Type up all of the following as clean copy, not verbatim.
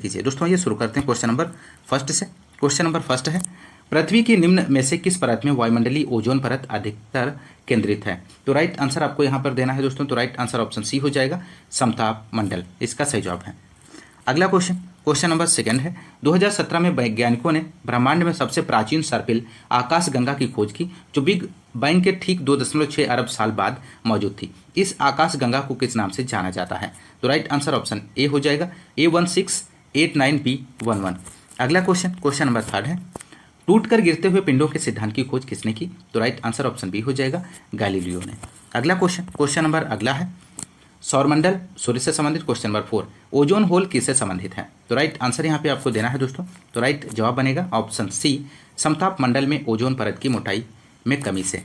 कीजिए दोस्तों। ये शुरू करते हैं क्वेश्चन नंबर फर्स्ट से। क्वेश्चन नंबर फर्स्ट है, पृथ्वी की निम्न में से किस परत में वायुमंडलीय ओजोन परत अधिकतर केंद्रित है? तो राइट आंसर आपको यहाँ पर देना है दोस्तों। तो राइट आंसर ऑप्शन सी हो जाएगा, समताप मंडल, इसका सही जवाब है। अगला क्वेश्चन, क्वेश्चन नंबर सेकंड है, 2017 में वैज्ञानिकों ने ब्रह्मांड में सबसे प्राचीन सर्पिल आकाशगंगा की खोज की, जो बिग बैंग के ठीक 2.6 अरब साल बाद मौजूद थी। इस आकाशगंगा को किस नाम से जाना जाता है? तो राइट आंसर ऑप्शन ए हो जाएगा, A1689B11। अगला क्वेश्चन, क्वेश्चन नंबर थर्ड है, टूटकर गिरते हुए पिंडों के सिद्धांत की खोज किसने की? तो राइट आंसर ऑप्शन बी हो जाएगा, गैलीलियो ने। अगला क्वेश्चन, क्वेश्चन नंबर अगला है, सौरमंडल सूर्य से संबंधित। क्वेश्चन नंबर 4, ओजोन होल किससे संबंधित है? तो राइट आंसर यहाँ पे आपको देना है दोस्तों। तो राइट जवाब बनेगा ऑप्शन सी, समताप मंडल में ओजोन परत की मोटाई में कमी से।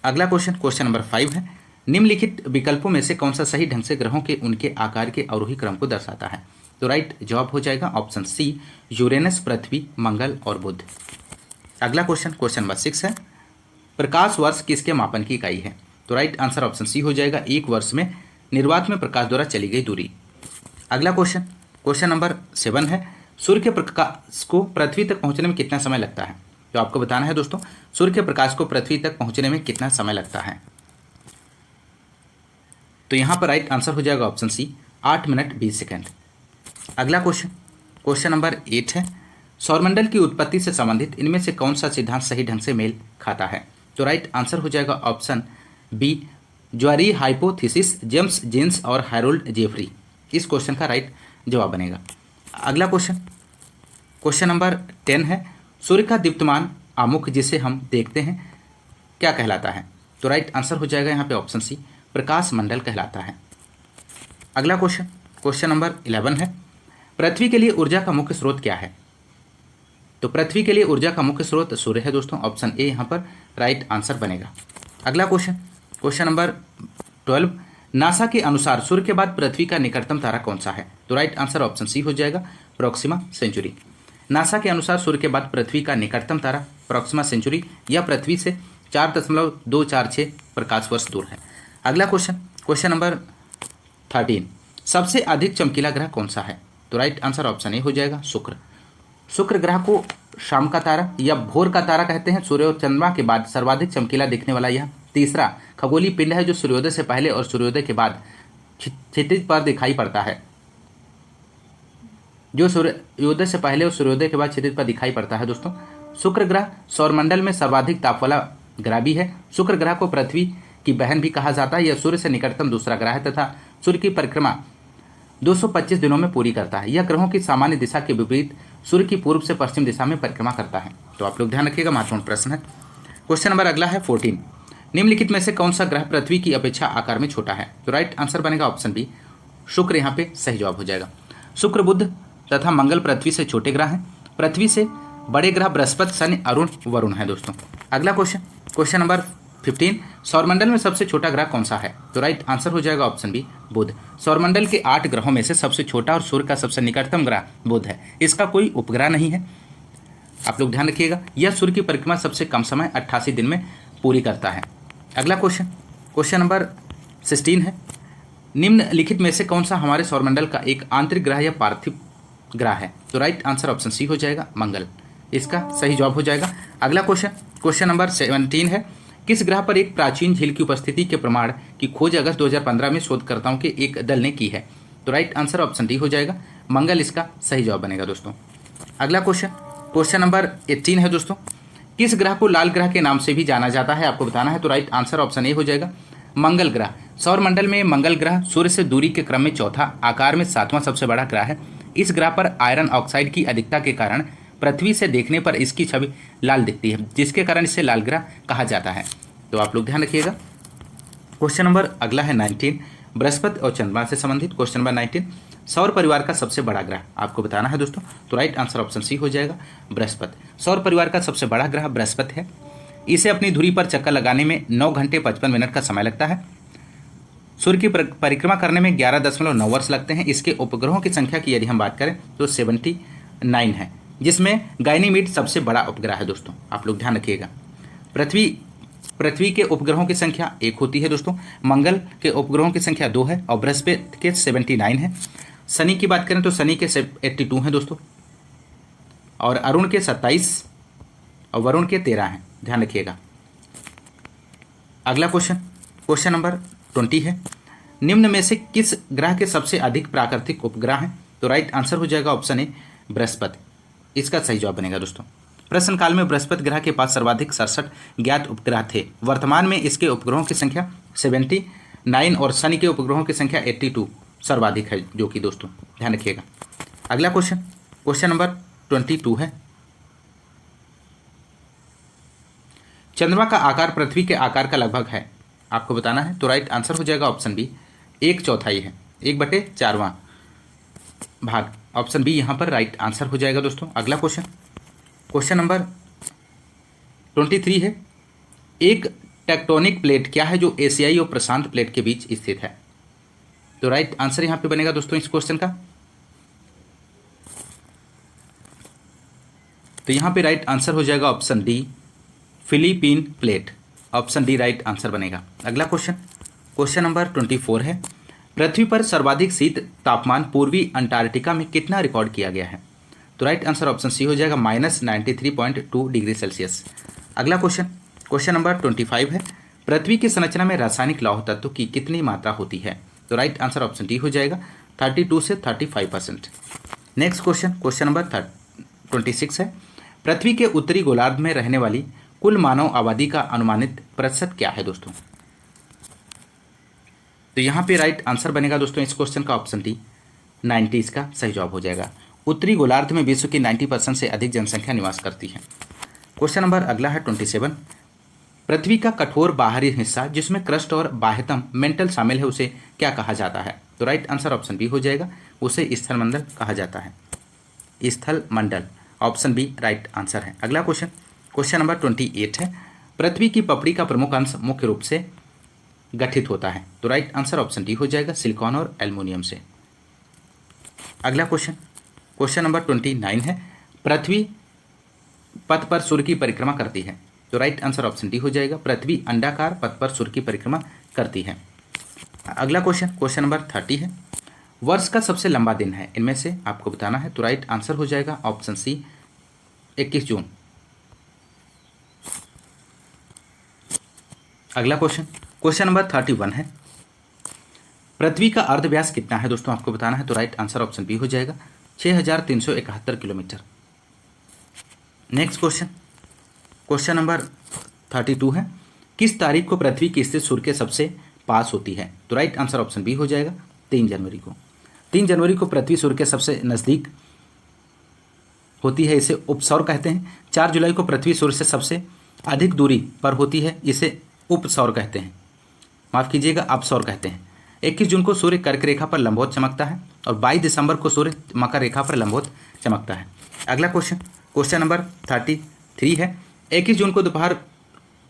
अगला क्वेश्चन, क्वेश्चन नंबर 5 है, निम्नलिखित विकल्पों में से कौन सा सही ढंग से ग्रहों के उनके आकार के अवरोही क्रम को दर्शाता है? तो राइट जवाब हो जाएगा ऑप्शन सी, यूरेनस, पृथ्वी, मंगल और बुध। अगला क्वेश्चन, क्वेश्चन नंबर 6 है, प्रकाश वर्ष किसके मापन की इकाई है? तो राइट आंसर ऑप्शन सी हो जाएगा, एक वर्ष में निर्वात में प्रकाश द्वारा चली गई दूरी। अगला क्वेश्चन, क्वेश्चन नंबर 7 है, सूर्य के प्रकाश को पृथ्वी तक पहुंचने में कितना समय लगता है? तो आपको बताना है दोस्तों, सूर्य के प्रकाश को पृथ्वी तक पहुंचने में कितना समय लगता है? तो यहां पर राइट आंसर हो जाएगा ऑप्शन सी, 8 मिनट 20 सेकेंड। अगला क्वेश्चन, क्वेश्चन नंबर 8 है, सौरमंडल की उत्पत्ति से संबंधित इनमें से कौन सा सिद्धांत सही ढंग से मेल खाता है? तो राइट आंसर हो जाएगा ऑप्शन बी, ज्वारी हाइपोथेसिस, जेम्स जेन्स और हैरोल्ड जेफरी। इस क्वेश्चन का राइट जवाब बनेगा। अगला क्वेश्चन, क्वेश्चन नंबर 10 है, सूर्य का दीप्तमान आमुख जिसे हम देखते हैं क्या कहलाता है? तो राइट आंसर हो जाएगा यहाँ पे ऑप्शन सी, प्रकाश मंडल कहलाता है। अगला क्वेश्चन, क्वेश्चन नंबर 11 है, पृथ्वी के लिए ऊर्जा का मुख्य स्रोत क्या है? तो पृथ्वी के लिए ऊर्जा का मुख्य स्रोत सूर्य है दोस्तों, ऑप्शन ए यहाँ पर राइट आंसर बनेगा। अगला क्वेश्चन, क्वेश्चन नंबर 12, नासा के अनुसार सूर्य के बाद पृथ्वी का निकटतम तारा कौन सा है? तो राइट आंसर ऑप्शन सी हो जाएगा, प्रोक्सिमा सेंचुरी। नासा के अनुसार सूर्य के बाद पृथ्वी का निकटतम तारा प्रोक्सिमा सेंचुरी या पृथ्वी से 4.246 प्रकाश वर्ष दूर है। अगला क्वेश्चन, क्वेश्चन नंबर 13, सबसे अधिक चमकीला ग्रह कौन सा है? तो राइट आंसर ऑप्शन ए हो जाएगा, शुक्र। शुक्र ग्रह को शाम का तारा या भोर का तारा कहते हैं। सूर्य और चंद्रमा के बाद सर्वाधिक चमकीला दिखने वाला यह तीसरा खगोलीय पिंड है, जो सूर्योदय से पहले और सूर्योदय के बाद क्षितिज पर दिखाई पड़ता है। जो सूर्योदय से पहले और सूर्योदय के बाद क्षितिज पर दिखाई पड़ता है दोस्तों। शुक्र ग्रह सौरमंडल में सर्वाधिक ताप वाला ग्रह भी है। शुक्र ग्रह को पृथ्वी की बहन भी कहा जाता है। यह सूर्य से निकटतम दूसरा ग्रह है तथा सूर्य की परिक्रमा 225 दिनों में पूरी करता है। यह ग्रहों की सामान्य दिशा के विपरीत सूर्य की पूर्व से पश्चिम दिशा में परिक्रमा करता है। तो आप लोग ध्यान रखिएगा, महत्वपूर्ण प्रश्न है। क्वेश्चन नंबर अगला है 14, निम्नलिखित में से कौन सा ग्रह पृथ्वी की अपेक्षा आकार में छोटा है? तो राइट आंसर बनेगा ऑप्शन बी, शुक्र यहाँ पे सही जवाब हो जाएगा। शुक्र, बुध तथा मंगल पृथ्वी से छोटे ग्रह हैं। पृथ्वी से बड़े ग्रह बृहस्पति, शनि, अरुण, वरुण है दोस्तों। अगला क्वेश्चन, क्वेश्चन नंबर 15, सौरमंडल में सबसे छोटा ग्रह कौन सा है? तो राइट आंसर हो जाएगा ऑप्शन बी, बुध। सौरमंडल के 8 ग्रहों में से सबसे छोटा और सूर्य का सबसे निकटतम ग्रह बुध है। इसका कोई उपग्रह नहीं है। आप लोग ध्यान रखिएगा, यह सूर्य की परिक्रमा सबसे कम समय 88 दिन में पूरी करता है। अगला क्वेश्चन, क्वेश्चन नंबर 16 है, निम्नलिखित में से कौन सा हमारे सौरमंडल का एक आंतरिक ग्रह या पार्थिव ग्रह है? तो राइट आंसर ऑप्शन सी हो जाएगा, मंगल, इसका सही जवाब हो जाएगा। अगला क्वेश्चन, क्वेश्चन नंबर 17 है, किस ग्रह पर एक प्राचीन झील की उपस्थिति के प्रमाण की खोज अगस्त 2015 में शोधकर्ताओं के एक दल ने की है? तो राइट आंसर ऑप्शन डी हो जाएगा, मंगल, इसका सही जवाब बनेगा दोस्तों। अगला क्वेश्चन, क्वेश्चन नंबर 18 है दोस्तों, किस ग्रह को लाल ग्रह के नाम से भी जाना जाता है? आपको बताना है। तो राइट आंसर ऑप्शन ए हो जाएगा, मंगल ग्रह। सौरमंडल में मंगल ग्रह सूर्य से दूरी के क्रम में चौथा, आकार में 7वां सबसे बड़ा ग्रह है। इस ग्रह पर आयरन ऑक्साइड की अधिकता के कारण पृथ्वी से देखने पर इसकी छवि लाल दिखती है, जिसके कारण इसे लाल ग्रह कहा जाता है। तो आप लोग ध्यान रखिएगा। क्वेश्चन नंबर अगला है 19, बृहस्पति और चंद्रमा से संबंधित। क्वेश्चन नंबर 19, सौर परिवार का सबसे बड़ा ग्रह आपको बताना है दोस्तों। तो राइट आंसर ऑप्शन सी हो जाएगा, बृहस्पति। सौर परिवार का सबसे बड़ा ग्रह बृहस्पति है। इसे अपनी धुरी पर चक्कर लगाने में 9 घंटे 55 मिनट का समय लगता है। सूर्य की परिक्रमा करने में 11.9 वर्ष लगते हैं। इसके उपग्रहों की संख्या की यदि हम बात करें तो 79 है, जिसमें गाइनीमीड सबसे बड़ा उपग्रह है दोस्तों। आप लोग ध्यान रखिएगा, पृथ्वी के उपग्रहों की संख्या 1 होती है दोस्तों, मंगल के उपग्रहों की संख्या 2 है और बृहस्पति के 79 है। शनि की बात करें तो शनि के 82 हैं दोस्तों, और अरुण के 27 और वरुण के 13 हैं, ध्यान रखिएगा। अगला क्वेश्चन नंबर 20 है, निम्न में से किस ग्रह के सबसे अधिक प्राकृतिक उपग्रह हैं? तो राइट आंसर हो जाएगा ऑप्शन ए बृहस्पति, इसका सही जवाब बनेगा दोस्तों। प्रश्न काल में बृहस्पति ग्रह के पास सर्वाधिक 67 ज्ञात उपग्रह थे। वर्तमान में इसके उपग्रहों की संख्या 79 और शनि के उपग्रहों की संख्या 82 सर्वाधिक है, जो कि दोस्तों ध्यान रखिएगा। अगला क्वेश्चन नंबर 22 है, चंद्रमा का आकार पृथ्वी के आकार का लगभग है, आपको बताना है। तो राइट आंसर हो जाएगा ऑप्शन बी 1/4 है, 1/4वां भाग, ऑप्शन बी यहाँ पर राइट आंसर हो जाएगा दोस्तों। अगला क्वेश्चन नंबर 23 है, एक टेक्टोनिक प्लेट क्या है जो एशियाई और प्रशांत प्लेट के बीच स्थित है? तो राइट आंसर यहाँ पे बनेगा दोस्तों इस क्वेश्चन का। तो यहाँ पे राइट आंसर हो जाएगा option D Philippine plate, option D right answer बनेगा। अगला क्वेश्चन नंबर 24 है, पृथ्वी पर सर्वाधिक शीत तापमान पूर्वी अंटार्कटिका में कितना रिकॉर्ड किया गया है? तो राइट आंसर ऑप्शन सी हो जाएगा -93.2 डिग्री सेल्सियस। अगला क्वेश्चन नंबर 25 है, पृथ्वी की संरचना में रासायनिक लौह तत्व की कितनी मात्रा होती है? तो राइट आंसर ऑप्शन डी हो जाएगा 32 से 35%। नेक्स्ट क्वेश्चन नंबर 26 है, पृथ्वी के उत्तरी गोलार्ध में रहने वाली कुल मानव आबादी का अनुमानित प्रतिशत क्या है दोस्तों? तो यहाँ पे राइट आंसर बनेगा दोस्तों इस क्वेश्चन का ऑप्शन डी 90, इसका सही जवाब हो जाएगा। उत्तरी गोलार्ध में विश्व की 90% से अधिक जनसंख्या निवास करती है। क्वेश्चन नंबर अगला है 27, पृथ्वी का कठोर बाहरी हिस्सा जिसमें क्रस्ट और बाह्यतम मेंटल शामिल है उसे क्या कहा जाता है? तो राइट आंसर ऑप्शन बी हो जाएगा, उसे स्थलमंडल कहा जाता है, स्थलमंडल, ऑप्शन बी राइट आंसर है। अगला क्वेश्चन नंबर 28 है, पृथ्वी की पपड़ी का प्रमुख अंश मुख्य रूप से गठित होता है? तो राइट आंसर ऑप्शन डी हो जाएगा सिलिकॉन और एल्युमिनियम से। अगला क्वेश्चन नंबर 29 है, पृथ्वी पथ पर सूर्य की परिक्रमा करती है? तो राइट आंसर ऑप्शन डी हो जाएगा, पृथ्वी अंडाकार पथ पर सूर्य की परिक्रमा करती है। अगला क्वेश्चन नंबर 30 है, वर्ष का सबसे लंबा दिन है, इनमें से आपको बताना है। तो राइट आंसर हो जाएगा ऑप्शन सी 21 जून। अगला क्वेश्चन नंबर 31 है, पृथ्वी का अर्धव्यास कितना है दोस्तों, आपको बताना है। तो राइट आंसर ऑप्शन बी हो जाएगा 6371 किलोमीटर। नेक्स्ट क्वेश्चन नंबर 32 है, किस तारीख को पृथ्वी की स्थिति सूर्य के सबसे पास होती है? तो राइट आंसर ऑप्शन बी हो जाएगा 3 जनवरी को। 3 जनवरी को पृथ्वी सूर्य के सबसे नज़दीक होती है, इसे उपसौर कहते हैं। 4 जुलाई को पृथ्वी सूर्य से सबसे अधिक दूरी पर होती है, इसे उपसौर कहते हैं, माफ़ कीजिएगा अपसौर कहते हैं। 21 जून को सूर्य कर्क रेखा पर लंबवत चमकता है और 22 दिसंबर को सूर्य मकर रेखा पर लंबवत चमकता है। अगला क्वेश्चन नंबर 33 है, 21 जून को दोपहर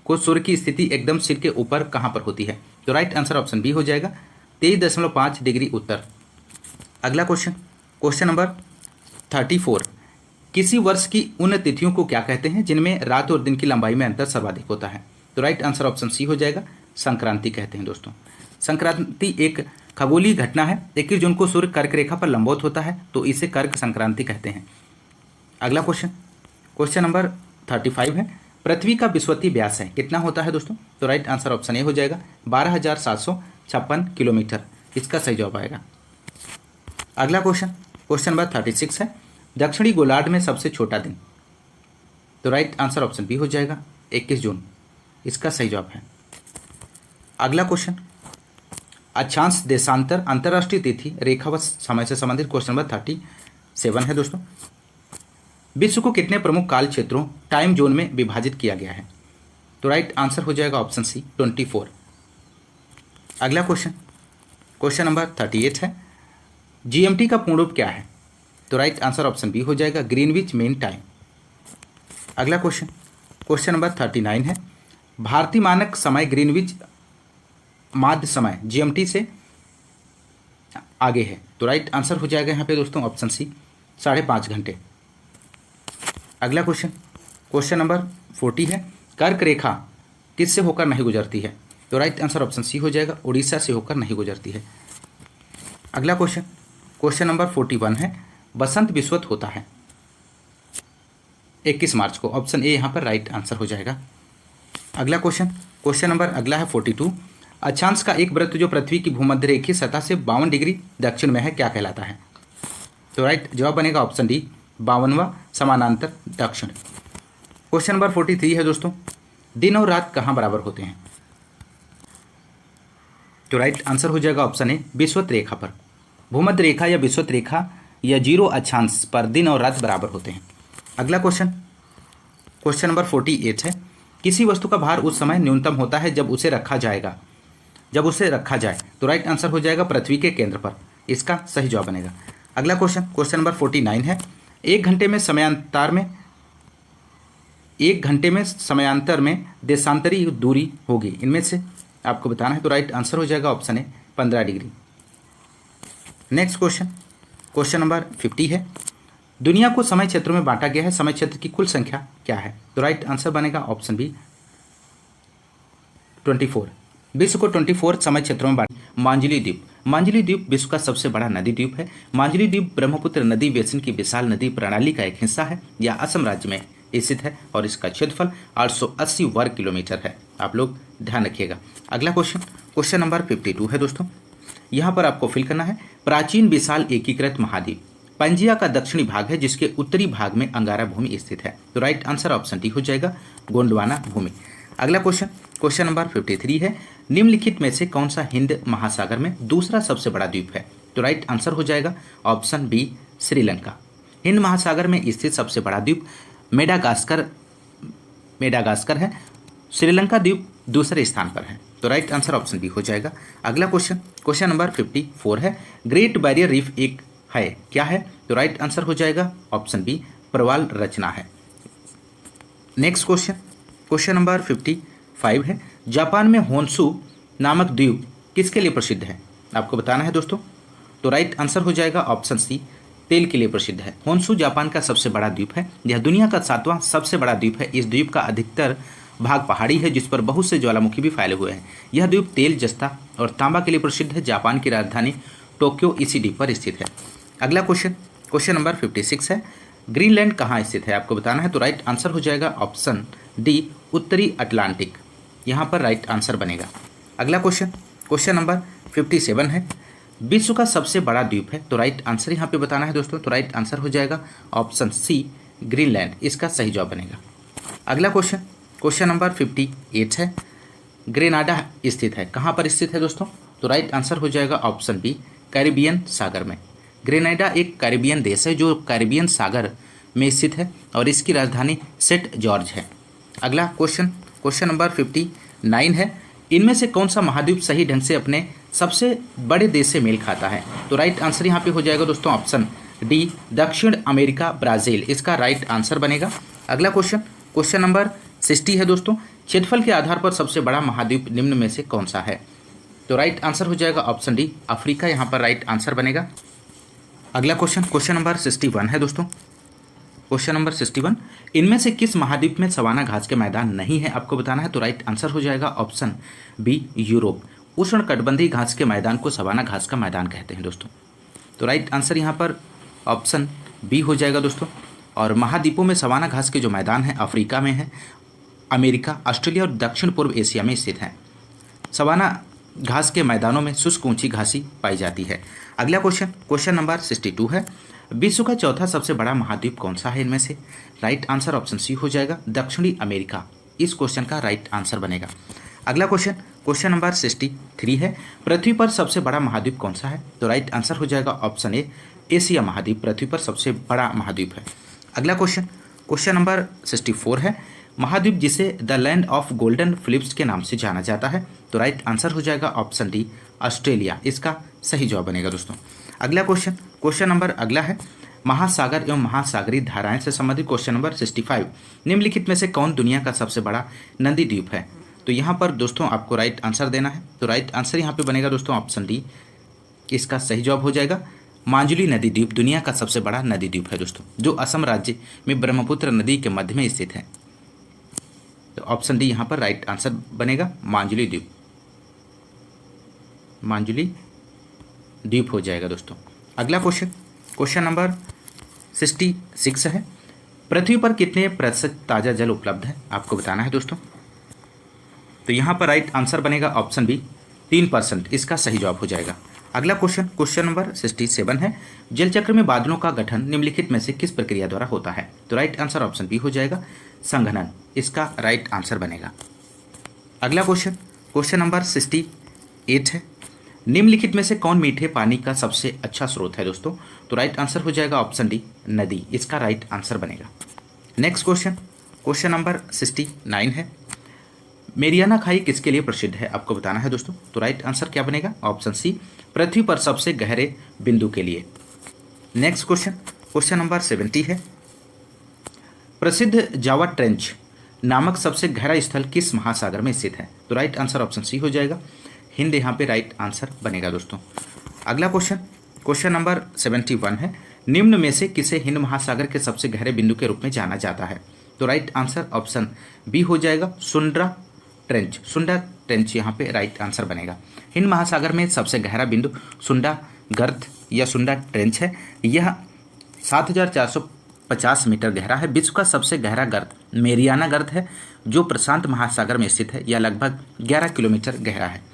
को सूर्य की स्थिति एकदम सिर के ऊपर कहाँ पर होती है? तो राइट आंसर ऑप्शन बी हो जाएगा 23.5 डिग्री उत्तर। अगला क्वेश्चन नंबर 34, किसी वर्ष की उन तिथियों को क्या कहते हैं जिनमें रात और दिन की लंबाई में अंतर सर्वाधिक होता है? तो राइट आंसर ऑप्शन सी हो जाएगा संक्रांति कहते हैं दोस्तों। संक्रांति एक खगोलीय घटना है। 21 जून को सूर्य कर्क रेखा पर लंबवत होता है, तो इसे कर्क संक्रांति कहते हैं। अगला क्वेश्चन नंबर 35 है, पृथ्वी का विषुवतीय व्यास है कितना होता है दोस्तों? तो राइट आंसर ऑप्शन ए हो जाएगा 12,756 किलोमीटर, इसका सही जवाब आएगा। अगला क्वेश्चन नंबर 36 है, दक्षिणी गोलार्ध में सबसे छोटा दिन? तो राइट आंसर ऑप्शन बी हो जाएगा 21 जून, इसका सही जवाब है। अगला अक्षांश देशांतर अंतर्राष्ट्रीय तिथि रेखावत समय से संबंधित क्वेश्चन नंबर 37 है दोस्तों। विश्व को कितने प्रमुख काल क्षेत्रों टाइम जोन में विभाजित किया गया है? तो राइट आंसर हो जाएगा ऑप्शन सी 24। अगला क्वेश्चन नंबर 38 है, जीएमटी का पूर्ण रूप क्या है? तो राइट आंसर ऑप्शन बी हो जाएगा ग्रीनविच मेन टाइम। अगला क्वेश्चन नंबर 39 है, भारतीय मानक समय ग्रीनविच माध्य समय जीएमटी से आगे है, तो राइट आंसर हो जाएगा यहाँ पे दोस्तों ऑप्शन सी 5.5 घंटे। अगला क्वेश्चन नंबर 40 है, कर्क रेखा किससे होकर नहीं गुजरती है? तो राइट आंसर ऑप्शन सी हो जाएगा उड़ीसा से होकर नहीं गुजरती है। अगला क्वेश्चन नंबर 41 है, बसंत विषुवत होता है 21 मार्च को। ऑप्शन ए यहाँ पर राइट आंसर हो जाएगा। अगला क्वेश्चन नंबर अगला है 42। अक्षांश का एक वृत्त जो पृथ्वी की भूमध्य रेखीय सतह से 52 डिग्री दक्षिण में है क्या कहलाता है? तो राइट जवाब बनेगा ऑप्शन डी, 52वां समानांतर दक्षिण। क्वेश्चन नंबर 43 है दोस्तों, दिन और रात कहाँ बराबर होते हैं? तो राइट आंसर हो जाएगा ऑप्शन ए, विषुवत रेखा पर। भूमध्य रेखा या विषुवत रेखा या जीरो अक्षांश पर दिन और रात बराबर होते हैं। अगला क्वेश्चन नंबर 48 है, किसी वस्तु का भार उस समय न्यूनतम होता है जब उसे रखा जाए। तो राइट आंसर हो जाएगा पृथ्वी के केंद्र पर, इसका सही जवाब बनेगा। अगला क्वेश्चन नंबर 49 है, एक घंटे में समयांतर में देशांतरी दूरी होगी, इनमें से आपको बताना है। तो राइट आंसर हो जाएगा option A, 15 degree. Next question number 50 है, दुनिया को समय क्षेत्रों में बांटा गया है, समय क्षेत्र की कुल संख्या क्या है? तो राइट आंसर बनेगा ऑप्शन बी, 24। विश्व को 24 समय क्षेत्रों में बांटा। मांजुली द्वीप विश्व का सबसे बड़ा नदी द्वीप है। मांजुली द्वीप ब्रह्मपुत्र नदी बेसिन की विशाल नदी प्रणाली का एक हिस्सा है। यह असम राज्य में स्थित है और इसका क्षेत्रफल 880 वर्ग किलोमीटर है। आप लोग ध्यान रखिएगा। अगला क्वेश्चन नंबर 52 है दोस्तों, यहाँ पर आपको फिल करना है, प्राचीन विशाल एकीकृत महाद्वीप पंजिया का दक्षिणी भाग है जिसके उत्तरी भाग में अंगारा भूमि स्थित है। तो राइट आंसर ऑप्शन डी हो जाएगा, गोंडवाना भूमि। अगला क्वेश्चन नंबर 53 है, निम्नलिखित में से कौन सा हिंद महासागर में दूसरा सबसे बड़ा द्वीप है? तो राइट आंसर हो जाएगा ऑप्शन बी, श्रीलंका। हिंद महासागर में स्थित सबसे बड़ा द्वीप मेडागास्कर है। श्रीलंका द्वीप दूसरे स्थान पर है। तो राइट आंसर ऑप्शन बी हो जाएगा। अगला क्वेश्चन नंबर 54 है, ग्रेट बैरियर रीफ एक है, क्या है? तो राइट आंसर हो जाएगा ऑप्शन बी, प्रवाल रचना है। नेक्स्ट क्वेश्चन नंबर 55 है, जापान में होन्शु नामक द्वीप किसके लिए प्रसिद्ध है? आपको बताना है दोस्तों। तो राइट आंसर हो जाएगा ऑप्शन सी, तेल के लिए प्रसिद्ध है। होन्शु जापान का सबसे बड़ा द्वीप है। यह दुनिया का 7वां सबसे बड़ा द्वीप है। इस द्वीप का अधिकतर भाग पहाड़ी है जिस पर बहुत से ज्वालामुखी भी फैले हुए हैं। यह द्वीप तेल, जस्ता और तांबा के लिए प्रसिद्ध है। जापान की राजधानी टोक्यो इसी द्वीप पर स्थित है। अगला क्वेश्चन नंबर 56 है, ग्रीनलैंड कहाँ स्थित है? आपको बताना है। तो राइट आंसर हो जाएगा ऑप्शन डी, उत्तरी अटलांटिक, यहाँ पर राइट आंसर बनेगा। अगला क्वेश्चन नंबर 57 है, विश्व का सबसे बड़ा द्वीप है। तो राइट आंसर यहाँ पे बताना है दोस्तों। तो राइट आंसर हो जाएगा ऑप्शन सी, ग्रीनलैंड, इसका सही जवाब बनेगा। अगला क्वेश्चन नंबर 58 है, ग्रेनाडा स्थित है, कहाँ पर स्थित है दोस्तों? तो राइट आंसर हो जाएगा ऑप्शन बी, कैरिबियन सागर में। ग्रेनाडा एक कैरिबियन देश है जो कैरिबियन सागर में स्थित है और इसकी राजधानी सेंट जॉर्ज है। अगला क्वेश्चन नंबर 59 है, इनमें से कौन सा महाद्वीप सही ढंग से अपने सबसे बड़े देश से मेल खाता है? तो राइट आंसर यहाँ पे हो जाएगा दोस्तों ऑप्शन डी, दक्षिण अमेरिका ब्राज़ील, इसका राइट आंसर बनेगा। अगला क्वेश्चन नंबर 60 है दोस्तों, क्षेत्रफल के आधार पर सबसे बड़ा महाद्वीप निम्न में से कौन सा है? तो राइट आंसर हो जाएगा ऑप्शन डी, अफ्रीका, यहाँ पर राइट आंसर बनेगा। अगला क्वेश्चन नंबर 61 है दोस्तों। क्वेश्चन नंबर 61, इनमें से किस महाद्वीप में सवाना घास के मैदान नहीं है? आपको बताना है। तो राइट आंसर हो जाएगा ऑप्शन बी, यूरोप। उष्णकटिबंधीय घास के मैदान को सवाना घास का मैदान कहते हैं दोस्तों। तो राइट आंसर यहाँ पर ऑप्शन बी हो जाएगा दोस्तों। और महाद्वीपों में सवाना घास के जो मैदान हैं अफ्रीका में है, अमेरिका, ऑस्ट्रेलिया और दक्षिण पूर्व एशिया में स्थित हैं। सवाना घास के मैदानों में शुष्क ऊंची घासी पाई जाती है। अगला क्वेश्चन नंबर 62 है, विश्व का चौथा सबसे बड़ा महाद्वीप कौन सा है? इनमें से राइट आंसर ऑप्शन सी हो जाएगा, दक्षिणी अमेरिका, इस क्वेश्चन का राइट आंसर बनेगा। अगला क्वेश्चन नंबर 63 है, पृथ्वी पर सबसे बड़ा महाद्वीप कौन सा है? तो राइट आंसर हो जाएगा ऑप्शन ए, एशिया महाद्वीप पृथ्वी पर सबसे बड़ा महाद्वीप है। अगला क्वेश्चन नंबर 64 है, महाद्वीप जिसे the land of golden fleece के नाम से जाना जाता है? तो राइट आंसर हो जाएगा ऑप्शन डी, ऑस्ट्रेलिया, इसका सही जवाब बनेगा दोस्तों। अगला क्वेश्चन नंबर अगला है, महासागर एवं महासागरीय धाराएं से संबंधित क्वेश्चन नंबर 65, निम्नलिखित में से कौन दुनिया का सबसे बड़ा नदी द्वीप है? तो यहाँ पर दोस्तों आपको राइट आंसर देना है। तो राइट आंसर यहाँ पे बनेगा दोस्तों ऑप्शन डी, इसका सही जवाब हो जाएगा। मांजुली नदी द्वीप दुनिया का सबसे बड़ा नदी द्वीप है दोस्तों, जो असम राज्य में ब्रह्मपुत्र नदी के मध्य में स्थित है। तो ऑप्शन डी यहाँ पर राइट आंसर बनेगा, मांजुली द्वीप हो जाएगा दोस्तों। अगला क्वेश्चन, क्वेश्चन नंबर 66 है, पृथ्वी पर कितने प्रतिशत ताज़ा जल उपलब्ध है, आपको बताना है दोस्तों। तो यहाँ पर राइट आंसर बनेगा ऑप्शन बी, 3%, इसका सही जवाब हो जाएगा। अगला क्वेश्चन, क्वेश्चन नंबर 67 है, जल चक्र में बादलों का गठन निम्नलिखित में से किस प्रक्रिया द्वारा होता है। तो राइट आंसर ऑप्शन बी हो जाएगा, संघनन, इसका राइट आंसर बनेगा। अगला क्वेश्चन, क्वेश्चन नंबर 68 है, निम्नलिखित में से कौन मीठे पानी का सबसे अच्छा स्रोत है दोस्तों। तो राइट आंसर हो जाएगा ऑप्शन डी, नदी, इसका राइट आंसर बनेगा। नेक्स्ट क्वेश्चन, क्वेश्चन नंबर 69 है, मेरियाना खाई किसके लिए प्रसिद्ध है, आपको बताना है दोस्तों। तो राइट आंसर क्या बनेगा, ऑप्शन सी, पृथ्वी पर सबसे गहरे बिंदु के लिए। नेक्स्ट क्वेश्चन, क्वेश्चन नंबर 70 है, प्रसिद्ध जावा ट्रेंच नामक सबसे गहरा स्थल किस महासागर में स्थित है। तो राइट आंसर ऑप्शन सी हो जाएगा, हिंद यहाँ पे राइट आंसर बनेगा दोस्तों। अगला क्वेश्चन, क्वेश्चन नंबर 71 है, निम्न में से किसे हिंद महासागर के सबसे गहरे बिंदु के रूप में जाना जाता है। तो राइट आंसर ऑप्शन बी हो जाएगा, सुंड्रा ट्रेंच, सुंडा ट्रेंच यहाँ पे राइट आंसर बनेगा। हिंद महासागर में सबसे गहरा बिंदु सुंडा गर्त या सुंडा ट्रेंच है। यह 7450 मीटर गहरा है। विश्व का सबसे गहरा गर्त मेरियाना गर्त है, जो प्रशांत महासागर में स्थित है। यह लगभग 11 किलोमीटर गहरा है।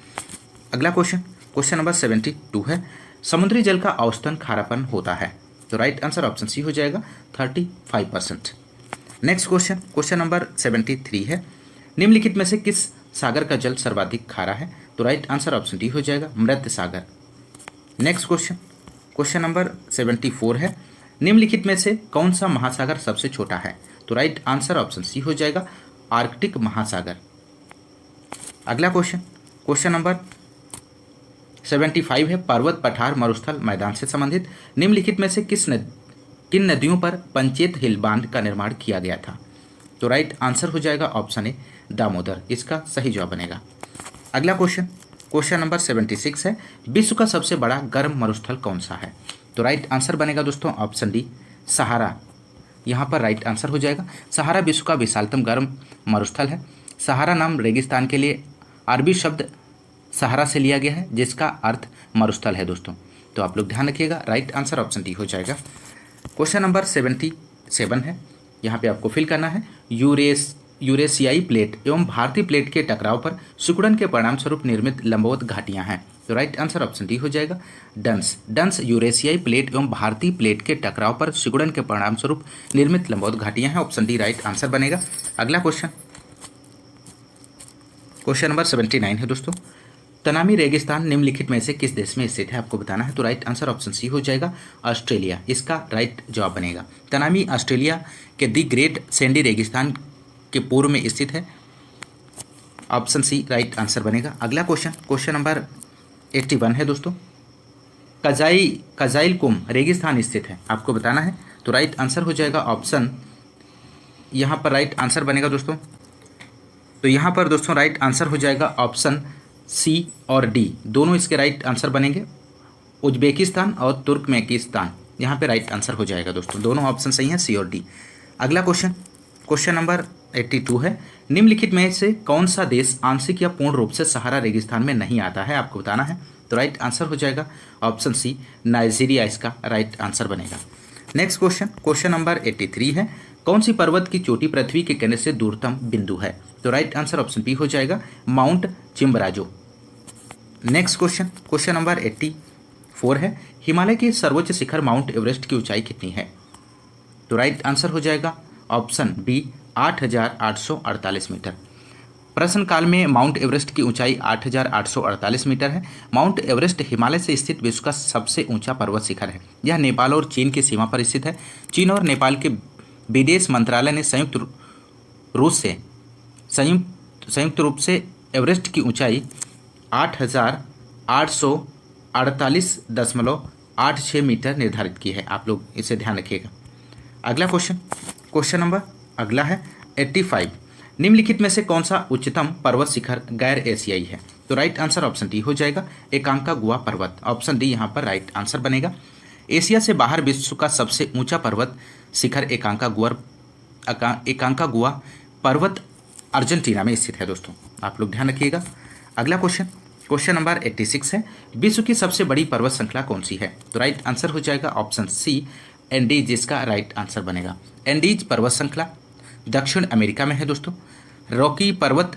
अगला क्वेश्चन, क्वेश्चन नंबर 72 है, समुद्री जल का औसतन खारापन होता है। तो राइट आंसर ऑप्शन सी हो जाएगा, 35%। नेक्स्ट क्वेश्चन, क्वेश्चन नंबर 73 है, निम्नलिखित में से किस सागर का जल सर्वाधिक खारा है। तो राइट आंसर ऑप्शन डी हो जाएगा, मृत सागर। नेक्स्ट क्वेश्चन, क्वेश्चन नंबर 74 है, निम्नलिखित में से कौन सा महासागर सबसे छोटा है। तो राइट आंसर ऑप्शन सी हो जाएगा, आर्कटिक महासागर। अगला क्वेश्चन, क्वेश्चन नंबर 75 है, पर्वत पठार मरुस्थल मैदान से संबंधित निम्नलिखित में से किन नदियों पर पंचेत हिल बांध का निर्माण किया गया था। तो राइट आंसर हो जाएगा ऑप्शन ए, दामोदर, इसका सही जवाब बनेगा। अगला क्वेश्चन, क्वेश्चन नंबर 76 है, विश्व का सबसे बड़ा गर्म मरुस्थल कौन सा है। तो राइट आंसर बनेगा दोस्तों ऑप्शन डी, सहारा, यहाँ पर राइट आंसर हो जाएगा। सहारा विश्व का विशालतम गर्म मरुस्थल है। सहारा नाम रेगिस्तान के लिए अरबी शब्द सहारा से लिया गया है, जिसका अर्थ मरुस्थल है दोस्तों। तो आप लोग ध्यान रखिएगा, राइट आंसर ऑप्शन डी हो जाएगा। क्वेश्चन नंबर 77 है, यहाँ पे आपको फिल करना है, यूरेशियाई प्लेट एवं भारतीय प्लेट के टकराव पर सिकुड़न के परिणाम स्वरूप निर्मित लंबवत घाटियां हैं। तो राइट आंसर ऑप्शन डी हो जाएगा, डंस यूरेशियाई प्लेट एवं भारतीय प्लेट के टकराव पर सिकुड़न के परिणाम स्वरूप निर्मित लंबवत घाटियां हैं। ऑप्शन डी राइट आंसर बनेगा। अगला क्वेश्चन, क्वेश्चन नंबर 79 है दोस्तों, तनामी रेगिस्तान निम्नलिखित में से किस देश में स्थित है, आपको बताना है। तो राइट आंसर ऑप्शन सी हो जाएगा, ऑस्ट्रेलिया, इसका राइट जवाब बनेगा। तनामी ऑस्ट्रेलिया के दी ग्रेट सैंडी रेगिस्तान के पूर्व में स्थित है। ऑप्शन सी राइट आंसर बनेगा। अगला क्वेश्चन, क्वेश्चन नंबर 81 है दोस्तों, कजाइलकुम रेगिस्तान स्थित है, आपको बताना है। तो राइट आंसर हो जाएगा ऑप्शन, यहाँ पर राइट आंसर बनेगा दोस्तों। तो यहाँ पर दोस्तों राइट आंसर हो जाएगा ऑप्शन सी और डी, दोनों इसके राइट आंसर बनेंगे। उज्बेकिस्तान और तुर्कमेनिस्तान, यहाँ पे राइट आंसर हो जाएगा दोस्तों, दोनों ऑप्शन सही हैं, सी और डी। अगला क्वेश्चन, क्वेश्चन नंबर 82 है, निम्नलिखित में से कौन सा देश आंशिक या पूर्ण रूप से सहारा रेगिस्तान में नहीं आता है, आपको बताना है। तो राइट आंसर हो जाएगा ऑप्शन सी, नाइजीरिया, इसका राइट आंसर बनेगा। नेक्स्ट क्वेश्चन, क्वेश्चन नंबर 83 है, कौन सी पर्वत की चोटी पृथ्वी के केंद्र से दूरतम बिंदु है। तो राइट आंसर ऑप्शन बी हो जाएगा, mount चिम्बराजो। Next question, question number 84 है, हिमालय के सर्वोच्च शिखर माउंट एवरेस्ट की ऊंचाई कितनी है। तो राइट आंसर हो जाएगा ऑप्शन बी, 8,848 मीटर। प्रश्न काल में माउंट एवरेस्ट की ऊंचाई 8,848 मीटर है। माउंट एवरेस्ट हिमालय से स्थित विश्व का सबसे ऊंचा पर्वत शिखर है। यह नेपाल और चीन की सीमा पर स्थित है। चीन और नेपाल के विदेश मंत्रालय ने संयुक्त रूप से एवरेस्ट की ऊंचाई 8,848.86 मीटर निर्धारित की है। आप लोग इसे ध्यान रखिएगा। अगला क्वेश्चन, क्वेश्चन नंबर अगला है 85, निम्नलिखित में से कौन सा उच्चतम पर्वत शिखर गैर एशियाई है। तो राइट आंसर ऑप्शन डी हो जाएगा, एकांकागुआ पर्वत। ऑप्शन डी यहाँ पर राइट आंसर बनेगा। एशिया से बाहर विश्व का सबसे ऊंचा पर्वत शिखर एकांकागुआ पर्वत अर्जेंटीना में स्थित है दोस्तों, आप लोग ध्यान रखिएगा। अगला क्वेश्चन, क्वेश्चन नंबर 86 है, विश्व की सबसे बड़ी पर्वत श्रृंखला कौन सी है? तो राइट आंसर हो जाएगा ऑप्शन सी एंडीज, जिसका राइट आंसर बनेगा। एंडीज पर्वत श्रृंखला दक्षिण अमेरिका में है दोस्तों। रॉकी पर्वत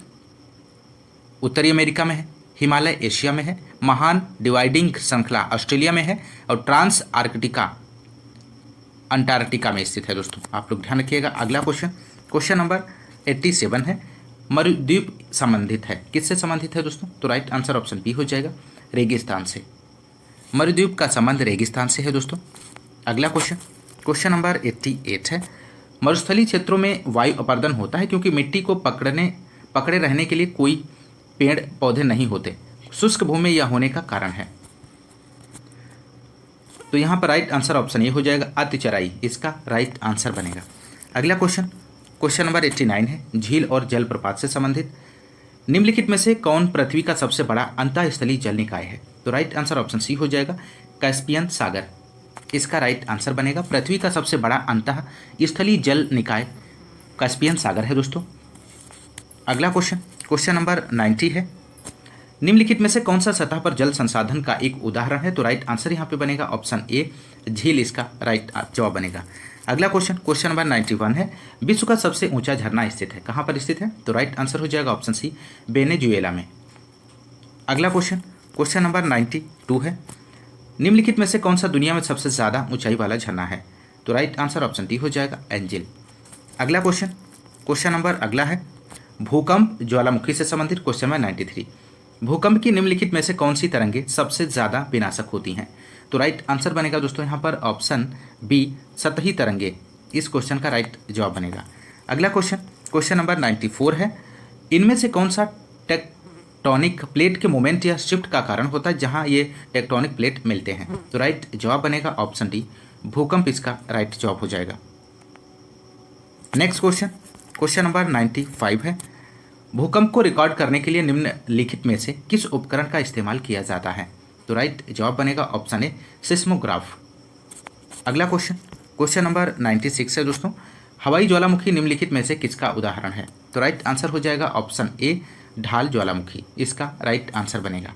उत्तरी अमेरिका में है। हिमालय एशिया में है। महान डिवाइडिंग श्रृंखला ऑस्ट्रेलिया में है। और ट्रांस आर्कटिका अंटार्कटिका में स्थित है दोस्तों। आप लोग ध्यान रखिएगा। अगला क्वेश्चन नंबर 87 है, मरुद्वीप संबंधित है, किससे संबंधित है दोस्तों? तो राइट आंसर ऑप्शन बी हो जाएगा, रेगिस्तान से। मरुद्वीप का संबंध रेगिस्तान से है दोस्तों। अगला क्वेश्चन नंबर 88 है, मरुस्थलीय क्षेत्रों में वायु अपर्दन होता है क्योंकि मिट्टी को पकड़े रहने के लिए कोई पेड़ पौधे नहीं होते। शुष्क भूमि यह होने का कारण है। तो यहाँ पर राइट आंसर ऑप्शन ए हो जाएगा, अतिचराई, इसका राइट आंसर बनेगा। अगला क्वेश्चन नंबर 89 है, झील और जलप्रपात से संबंधित। निम्नलिखित में से कौन पृथ्वी का सबसे बड़ा अंतःस्थलीय जल निकाय है? तो राइट आंसर ऑप्शन सी हो जाएगा, कैस्पियन सागर, इसका राइट आंसर बनेगा। पृथ्वी का सबसे बड़ा अंतःस्थलीय जल निकाय कैस्पियन सागर है दोस्तों। अगला क्वेश्चन नंबर 90 है, निम्नलिखित में से कौन सा सतह पर जल संसाधन का एक उदाहरण है? तो राइट आंसर यहाँ पे बनेगा ऑप्शन ए, झील, इसका राइट जवाब बनेगा। अगला क्वेश्चन नंबर 91 है, विश्व का सबसे ऊंचा झरना स्थित है, कहाँ पर स्थित है? तो राइट आंसर हो जाएगा ऑप्शन सी, वेनेजुएला में। अगला क्वेश्चन नंबर 92 है, निम्नलिखित में से कौन सा दुनिया में सबसे ज़्यादा ऊंचाई वाला झरना है? तो राइट आंसर ऑप्शन डी हो जाएगा, एंजिल। अगला क्वेश्चन नंबर अगला है, भूकंप ज्वालामुखी से संबंधित। क्वेश्चन नंबर 93, भूकंप की निम्नलिखित में से कौन सी तरंगें सबसे ज़्यादा विनाशक होती हैं? तो राइट आंसर बनेगा दोस्तों यहाँ पर ऑप्शन बी, सतही तरंगे, इस क्वेश्चन का राइट जवाब बनेगा। अगला क्वेश्चन नंबर 94 है, इनमें से कौन सा टेक्टोनिक प्लेट के मोमेंट या शिफ्ट का कारण होता है जहां ये टेक्टोनिक प्लेट मिलते हैं? तो राइट जवाब बनेगा ऑप्शन डी, भूकंप, इसका राइट जवाब हो जाएगा। नेक्स्ट क्वेश्चन नंबर 95 है, भूकंप को रिकॉर्ड करने के लिए निम्नलिखित में से किस उपकरण का इस्तेमाल किया जाता है? तो राइट जवाब बनेगा ऑप्शन ए, सिस्मोग्राफ। अगला क्वेश्चन नंबर 96 है दोस्तों, हवाई ज्वालामुखी निम्नलिखित में से किसका उदाहरण है? तो राइट आंसर हो जाएगा ऑप्शन ए, ढाल ज्वालामुखी, इसका राइट आंसर बनेगा।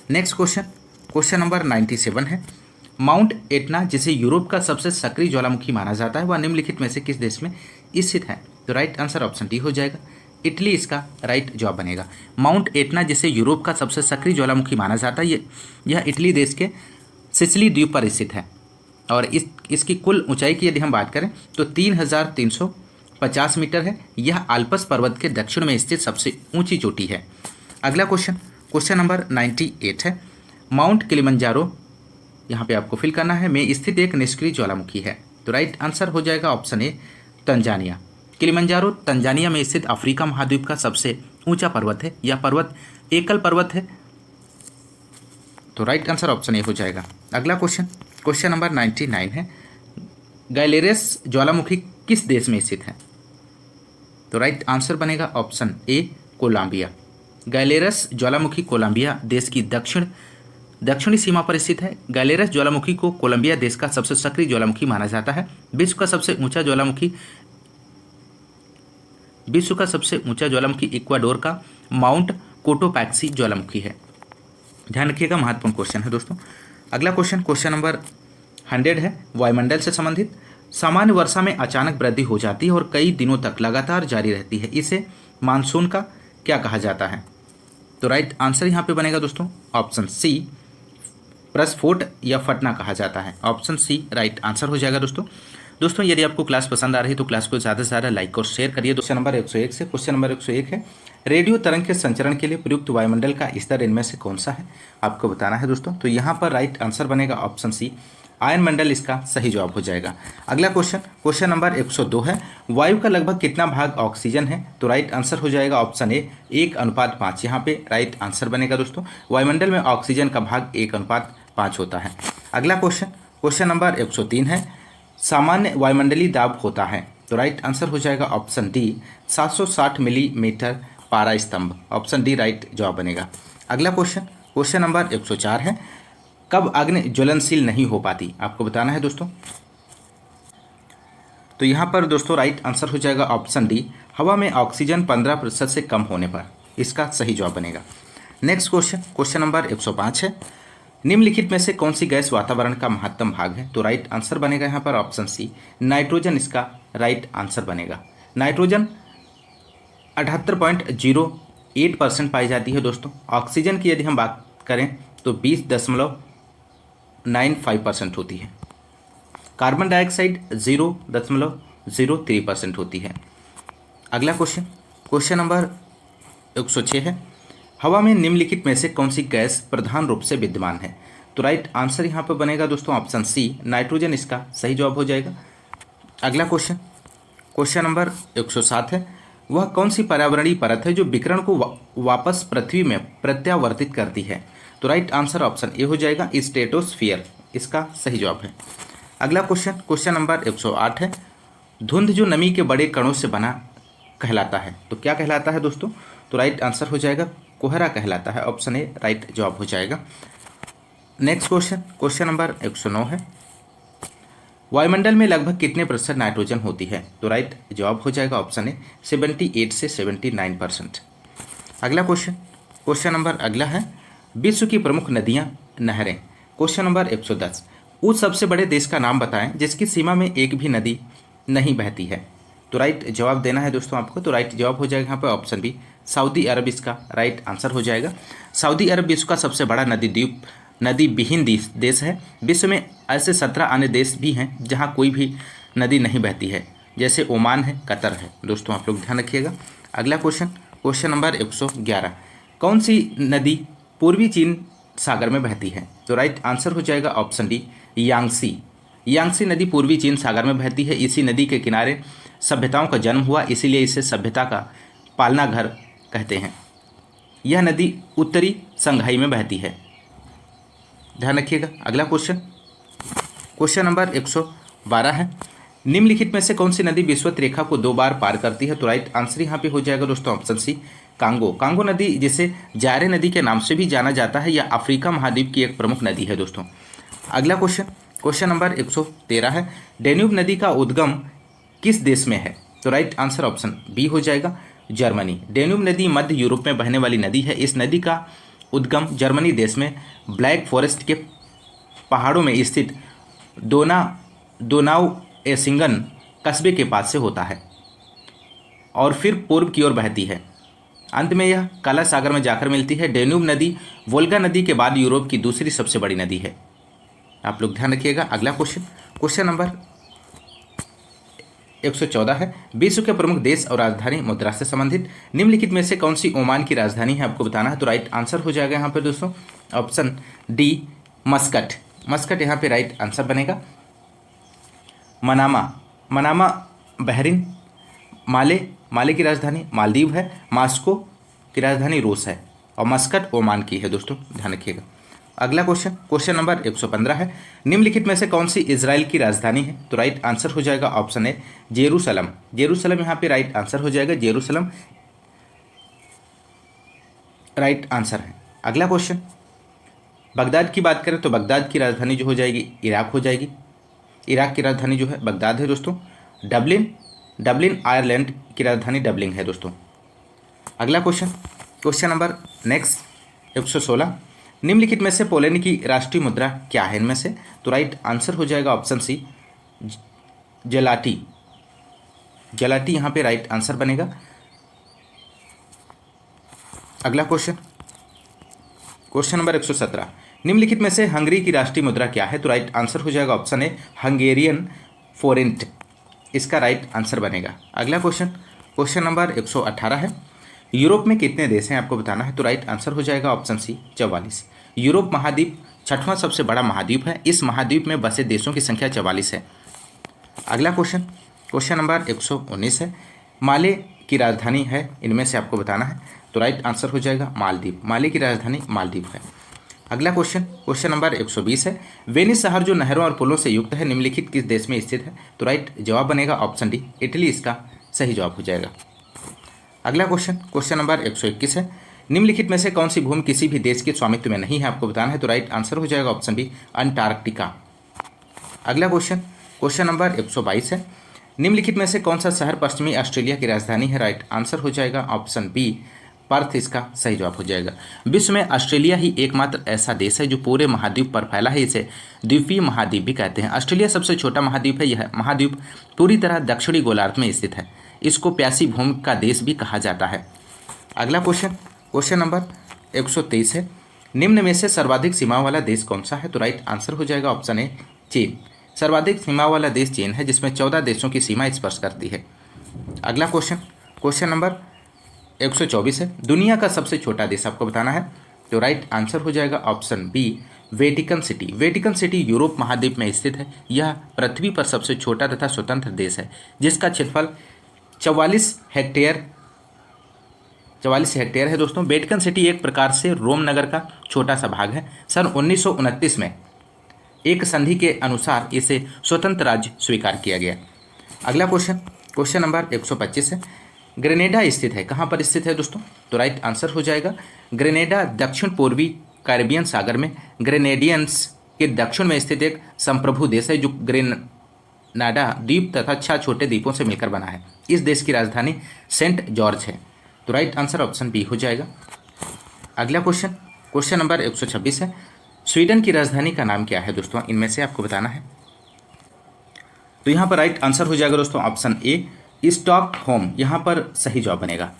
नेक्स्ट क्वेश्चन नंबर 97 है, माउंट एटना जिसे यूरोप का सबसे सक्रिय ज्वालामुखी माना जाता है वह निम्नलिखित में से किस देश में स्थित है? तो राइट आंसर ऑप्शन डी हो जाएगा, इटली, इसका राइट जवाब बनेगा। माउंट एटना जिसे यूरोप का सबसे सक्रिय ज्वालामुखी माना जाता है यह इटली देश के सिसिली द्वीप पर स्थित है। और इसकी कुल ऊंचाई की यदि हम बात करें तो 3350 मीटर है। यह आल्पस पर्वत के दक्षिण में स्थित सबसे ऊंची चोटी है। अगला क्वेश्चन नंबर 98 है, माउंट किलिमंजारो, यहाँ पे आपको फिल करना है, में स्थित एक निष्क्रिय ज्वालामुखी है। तो राइट आंसर हो जाएगा option A, Tanzania. Kilimanjaro Tanzania में स्थित अफ्रीका महाद्वीप का सबसे ऊंचा पर्वत है। यह पर्वत एकल पर्वत है। तो राइट आंसर ऑप्शन ए हो जाएगा। अगला क्वेश्चन नंबर 99 है, गैलेरस ज्वालामुखी किस देश में स्थित है? तो राइट आंसर बनेगा option A, Colombia. गैलेरस Jwalamukhi Colombia देश की दक्षिणी सीमा पर स्थित है। गैलेरस ज्वालामुखी को कोलंबिया देश का सबसे सक्रिय ज्वालामुखी माना जाता है। विश्व का सबसे ऊंचा ज्वालामुखी इक्वाडोर का माउंट कोटोपैक्सी ज्वालामुखी है। ध्यान रखिएगा, महत्वपूर्ण क्वेश्चन है दोस्तों। अगला क्वेश्चन नंबर 100 है, वायुमंडल से संबंधित। सामान्य वर्षा में अचानक वृद्धि हो जाती है और कई दिनों तक लगातार जारी रहती है, इसे मानसून का क्या कहा जाता है? तो राइट आंसर यहाँ पे बनेगा दोस्तों ऑप्शन सी, प्रस्फोट या फटना कहा जाता है। ऑप्शन सी राइट आंसर हो जाएगा दोस्तों यदि आपको क्लास पसंद आ रही है तो क्लास को ज़्यादा से ज़्यादा लाइक और शेयर करिए। क्वेश्चन नंबर 101 से क्वेश्चन नंबर 101 है, रेडियो तरंग के संचरण के लिए प्रयुक्त वायुमंडल का स्तर इनमें से कौन सा है? आपको बताना है दोस्तों। तो यहाँ पर राइट आंसर बनेगा ऑप्शन सी, आयन मंडल, इसका सही जवाब हो जाएगा। अगला क्वेश्चन नंबर 102 है, वायु का लगभग कितना भाग ऑक्सीजन है? तो राइट आंसर हो जाएगा ऑप्शन ए, 1:5। यहाँ पे राइट आंसर बनेगा दोस्तों, वायुमंडल में ऑक्सीजन का भाग 1:5 होता है। अगला क्वेश्चन नंबर 103 है, सामान्य वायुमंडलीय दाब होता है? तो राइट आंसर हो जाएगा ऑप्शन डी, 760 मिलीमीटर पारा स्तंभ। ऑप्शन डी राइट जवाब बनेगा। अगला क्वेश्चन नंबर 104 है, कब अग्नि ज्वलनशील नहीं हो पाती? आपको बताना है दोस्तों। तो यहाँ पर दोस्तों राइट आंसर हो जाएगा ऑप्शन डी, हवा में ऑक्सीजन 15% से कम होने पर, इसका सही जवाब बनेगा। नेक्स्ट क्वेश्चन, क्वेश्चन नंबर 105 है, निम्नलिखित में से कौन सी गैस वातावरण का महत्तम भाग है? तो राइट आंसर बनेगा यहाँ पर ऑप्शन सी, नाइट्रोजन इसका राइट आंसर बनेगा। नाइट्रोजन 78.08% पाई जाती है दोस्तों। ऑक्सीजन की यदि हम बात करें तो 20.95% होती है। कार्बन डाइऑक्साइड 0.03% होती है। अगला क्वेश्चन, क्वेश्चन नंबर 106 है, हवा में निम्नलिखित में से कौन सी गैस प्रधान रूप से विद्यमान है? तो राइट आंसर यहाँ पर बनेगा दोस्तों ऑप्शन सी, नाइट्रोजन इसका सही जवाब हो जाएगा। अगला क्वेश्चन, क्वेश्चन नंबर 107 है, वह कौन सी पर्यावरणीय परत है जो विकिरण को वापस पृथ्वी में प्रत्यावर्तित करती है? तो राइट आंसर ऑप्शन ए हो जाएगा, स्ट्रेटोस्फियर इसका सही जवाब है। अगला क्वेश्चन, क्वेश्चन नंबर 108 है, धुंध जो नमी के बड़े कणों से बना कहलाता है, तो क्या कहलाता है दोस्तों? तो राइट आंसर हो जाएगा कोहरा कहलाता है, ऑप्शन ए राइट जवाब हो जाएगा। नेक्स्ट क्वेश्चन, क्वेश्चन नंबर 109 है, वायुमंडल में लगभग कितने प्रतिशत नाइट्रोजन होती है? तो राइट जवाब हो जाएगा ऑप्शन ए 78 से 79%। अगला क्वेश्चन, क्वेश्चन नंबर अगला है, विश्व की प्रमुख नदियां नहरें। क्वेश्चन नंबर 110, उस सबसे बड़े देश का नाम बताएं जिसकी सीमा में एक भी नदी नहीं बहती है? तो राइट जवाब देना है दोस्तों आपको। तो राइट जवाब हो जाएगा यहाँ पर ऑप्शन बी, सऊदी अरब इसका राइट आंसर हो जाएगा। सऊदी अरब विश्व का सबसे बड़ा नदी विहीन देश है। विश्व में ऐसे 17 अन्य देश भी हैं जहाँ कोई भी नदी नहीं बहती है, जैसे ओमान है, कतर है। दोस्तों आप लोग ध्यान रखिएगा। अगला क्वेश्चन, क्वेश्चन नंबर 111, कौन सी नदी पूर्वी चीन सागर में बहती है? तो राइट आंसर हो जाएगा ऑप्शन डी, यांगसी। यांगसी नदी पूर्वी चीन सागर में बहती है। इसी नदी के किनारे सभ्यताओं का जन्म हुआ, इसीलिए इसे सभ्यता का पालना घर कहते हैं। यह नदी उत्तरी संघाई में बहती है, ध्यान रखिएगा। अगला क्वेश्चन, क्वेश्चन नंबर 112 है, निम्नलिखित में से कौन सी नदी विषुवत रेखा को 2 बार पार करती है? तो राइट आंसर यहाँ पे हो जाएगा दोस्तों ऑप्शन सी, कांगो। कांगो नदी जिसे जायरे नदी के नाम से भी जाना जाता है, यह अफ्रीका महाद्वीप की एक प्रमुख नदी है दोस्तों। अगला क्वेश्चन, क्वेश्चन नंबर 113 है, डेन्यूब नदी का उद्गम किस देश में है? तो राइट आंसर ऑप्शन बी हो जाएगा, जर्मनी। डेन्यूब नदी मध्य यूरोप में बहने वाली नदी है। इस नदी का उद्गम जर्मनी देश में ब्लैक फॉरेस्ट के पहाड़ों में स्थित दोनाउ एसिंगन कस्बे के पास से होता है और फिर पूर्व की ओर बहती है। अंत में यह काला सागर में जाकर मिलती है। डेन्यूब नदी वोल्गा नदी के बाद यूरोप की दूसरी सबसे बड़ी नदी है। आप लोग ध्यान रखिएगा। अगला क्वेश्चन, क्वेश्चन नंबर 114 है, विश्व के प्रमुख देश और राजधानी मुद्रा से संबंधित निम्नलिखित में से कौन सी ओमान की राजधानी है आपको बताना है? तो राइट आंसर हो जाएगा यहाँ पे दोस्तों ऑप्शन डी, मस्कट। मस्कट यहाँ पे राइट आंसर बनेगा। Manama Bahrain. माले की राजधानी मालदीव है। मास्को की राजधानी रूस है और मस्कट ओमान की है दोस्तों, ध्यान रखिएगा। अगला क्वेश्चन, क्वेश्चन नंबर 115 है, निम्नलिखित में से कौन सी इजराइल की राजधानी है? तो राइट आंसर हो जाएगा ऑप्शन ए, जेरूसलम। जेरूसलम यहाँ पे राइट आंसर हो जाएगा, जेरूसलम राइट आंसर है। अगला क्वेश्चन, बगदाद की बात करें तो बगदाद की राजधानी जो हो जाएगी इराक हो जाएगी। इराक की राजधानी जो है बगदाद है दोस्तों। डबलिन आयरलैंड की राजधानी डबलिन है दोस्तों। अगला क्वेश्चन, क्वेश्चन नंबर नेक्स्ट 116, निम्नलिखित में से पोलैंड की राष्ट्रीय मुद्रा क्या है इनमें से? तो राइट आंसर हो जाएगा ऑप्शन सी, जलाटी। जलाटी यहाँ पे राइट आंसर बनेगा। अगला क्वेश्चन, क्वेश्चन नंबर 117, निम्नलिखित में से हंगरी की राष्ट्रीय मुद्रा क्या है? तो राइट आंसर हो जाएगा ऑप्शन ए, हंगेरियन फोरेंट इसका राइट आंसर बनेगा। अगला क्वेश्चन, क्वेश्चन नंबर 118 है, यूरोप में कितने देश हैं आपको बताना है? तो राइट आंसर हो जाएगा ऑप्शन सी, 44। यूरोप महाद्वीप 6वां सबसे बड़ा महाद्वीप है। इस महाद्वीप में बसे देशों की संख्या 44 है। अगला क्वेश्चन, क्वेश्चन नंबर 119 है, माले की राजधानी है इनमें से आपको बताना है? तो राइट आंसर हो जाएगा मालदीव। माले की राजधानी मालदीव है। अगला क्वेश्चन, क्वेश्चन नंबर 120 है, वेनिस शहर जो नहरों और पुलों से युक्त है निम्नलिखित किस देश में स्थित है? तो राइट जवाब बनेगा ऑप्शन डी, इटली इसका सही जवाब हो जाएगा। अगला क्वेश्चन, क्वेश्चन नंबर 121 है, निम्नलिखित में से कौन सी भूमि किसी भी देश के स्वामित्व में नहीं है आपको बताना है? तो राइट आंसर हो जाएगा ऑप्शन बी, अंटार्कटिका। अगला क्वेश्चन, क्वेश्चन नंबर 122 है, निम्नलिखित में से कौन सा शहर पश्चिमी ऑस्ट्रेलिया की राजधानी है? राइट आंसर हो जाएगा ऑप्शन बी, पर्थ इसका सही जवाब हो जाएगा। विश्व में ऑस्ट्रेलिया ही एकमात्र ऐसा देश है जो पूरे महाद्वीप पर फैला है, इसे द्वीपीय महाद्वीप भी कहते हैं। ऑस्ट्रेलिया सबसे छोटा महाद्वीप है। यह महाद्वीप पूरी तरह दक्षिणी गोलार्ध में स्थित है। इसको प्यासी भूमि का देश भी कहा जाता है। अगला क्वेश्चन नंबर 123 है, निम्न में से सर्वाधिक सीमा वाला देश कौन सा है? तो राइट आंसर हो जाएगा ऑप्शन ए चीन। सर्वाधिक सीमा वाला देश चीन है, जिसमें 14 देशों की सीमा स्पर्श करती है। अगला क्वेश्चन नंबर 124 है, दुनिया का सबसे छोटा देश आपको बताना है। तो राइट आंसर हो जाएगा option B Vatican city. Vatican city Europe महाद्वीप में स्थित है। यह पृथ्वी पर सबसे छोटा तथा स्वतंत्र देश है, जिसका क्षेत्रफल 44 हेक्टेयर है दोस्तों। वेटिकन सिटी एक प्रकार से रोम नगर का छोटा सा भाग है। सन 1929 में एक संधि के अनुसार इसे स्वतंत्र राज्य स्वीकार किया गया। अगला क्वेश्चन नंबर 125 है, ग्रेनेडा स्थित है। कहाँ पर स्थित है दोस्तों? तो राइट आंसर हो जाएगा ग्रेनेडा दक्षिण पूर्वी कैरिबियन सागर में ग्रेनेडियंस के दक्षिण में स्थित एक संप्रभु देश है, जो ग्रेनाडा द्वीप तथा 6 छोटे द्वीपों से मिलकर बना है। इस देश की राजधानी सेंट जॉर्ज है। तो राइट आंसर ऑप्शन बी हो जाएगा। अगला क्वेश्चन नंबर 126 है, स्वीडन की राजधानी का नाम क्या है दोस्तों? इनमें से आपको बताना है। तो यहाँ पर राइट आंसर हो जाएगा दोस्तों ऑप्शन ए स्टॉकहोम। यहाँ पर सही जवाब बनेगा।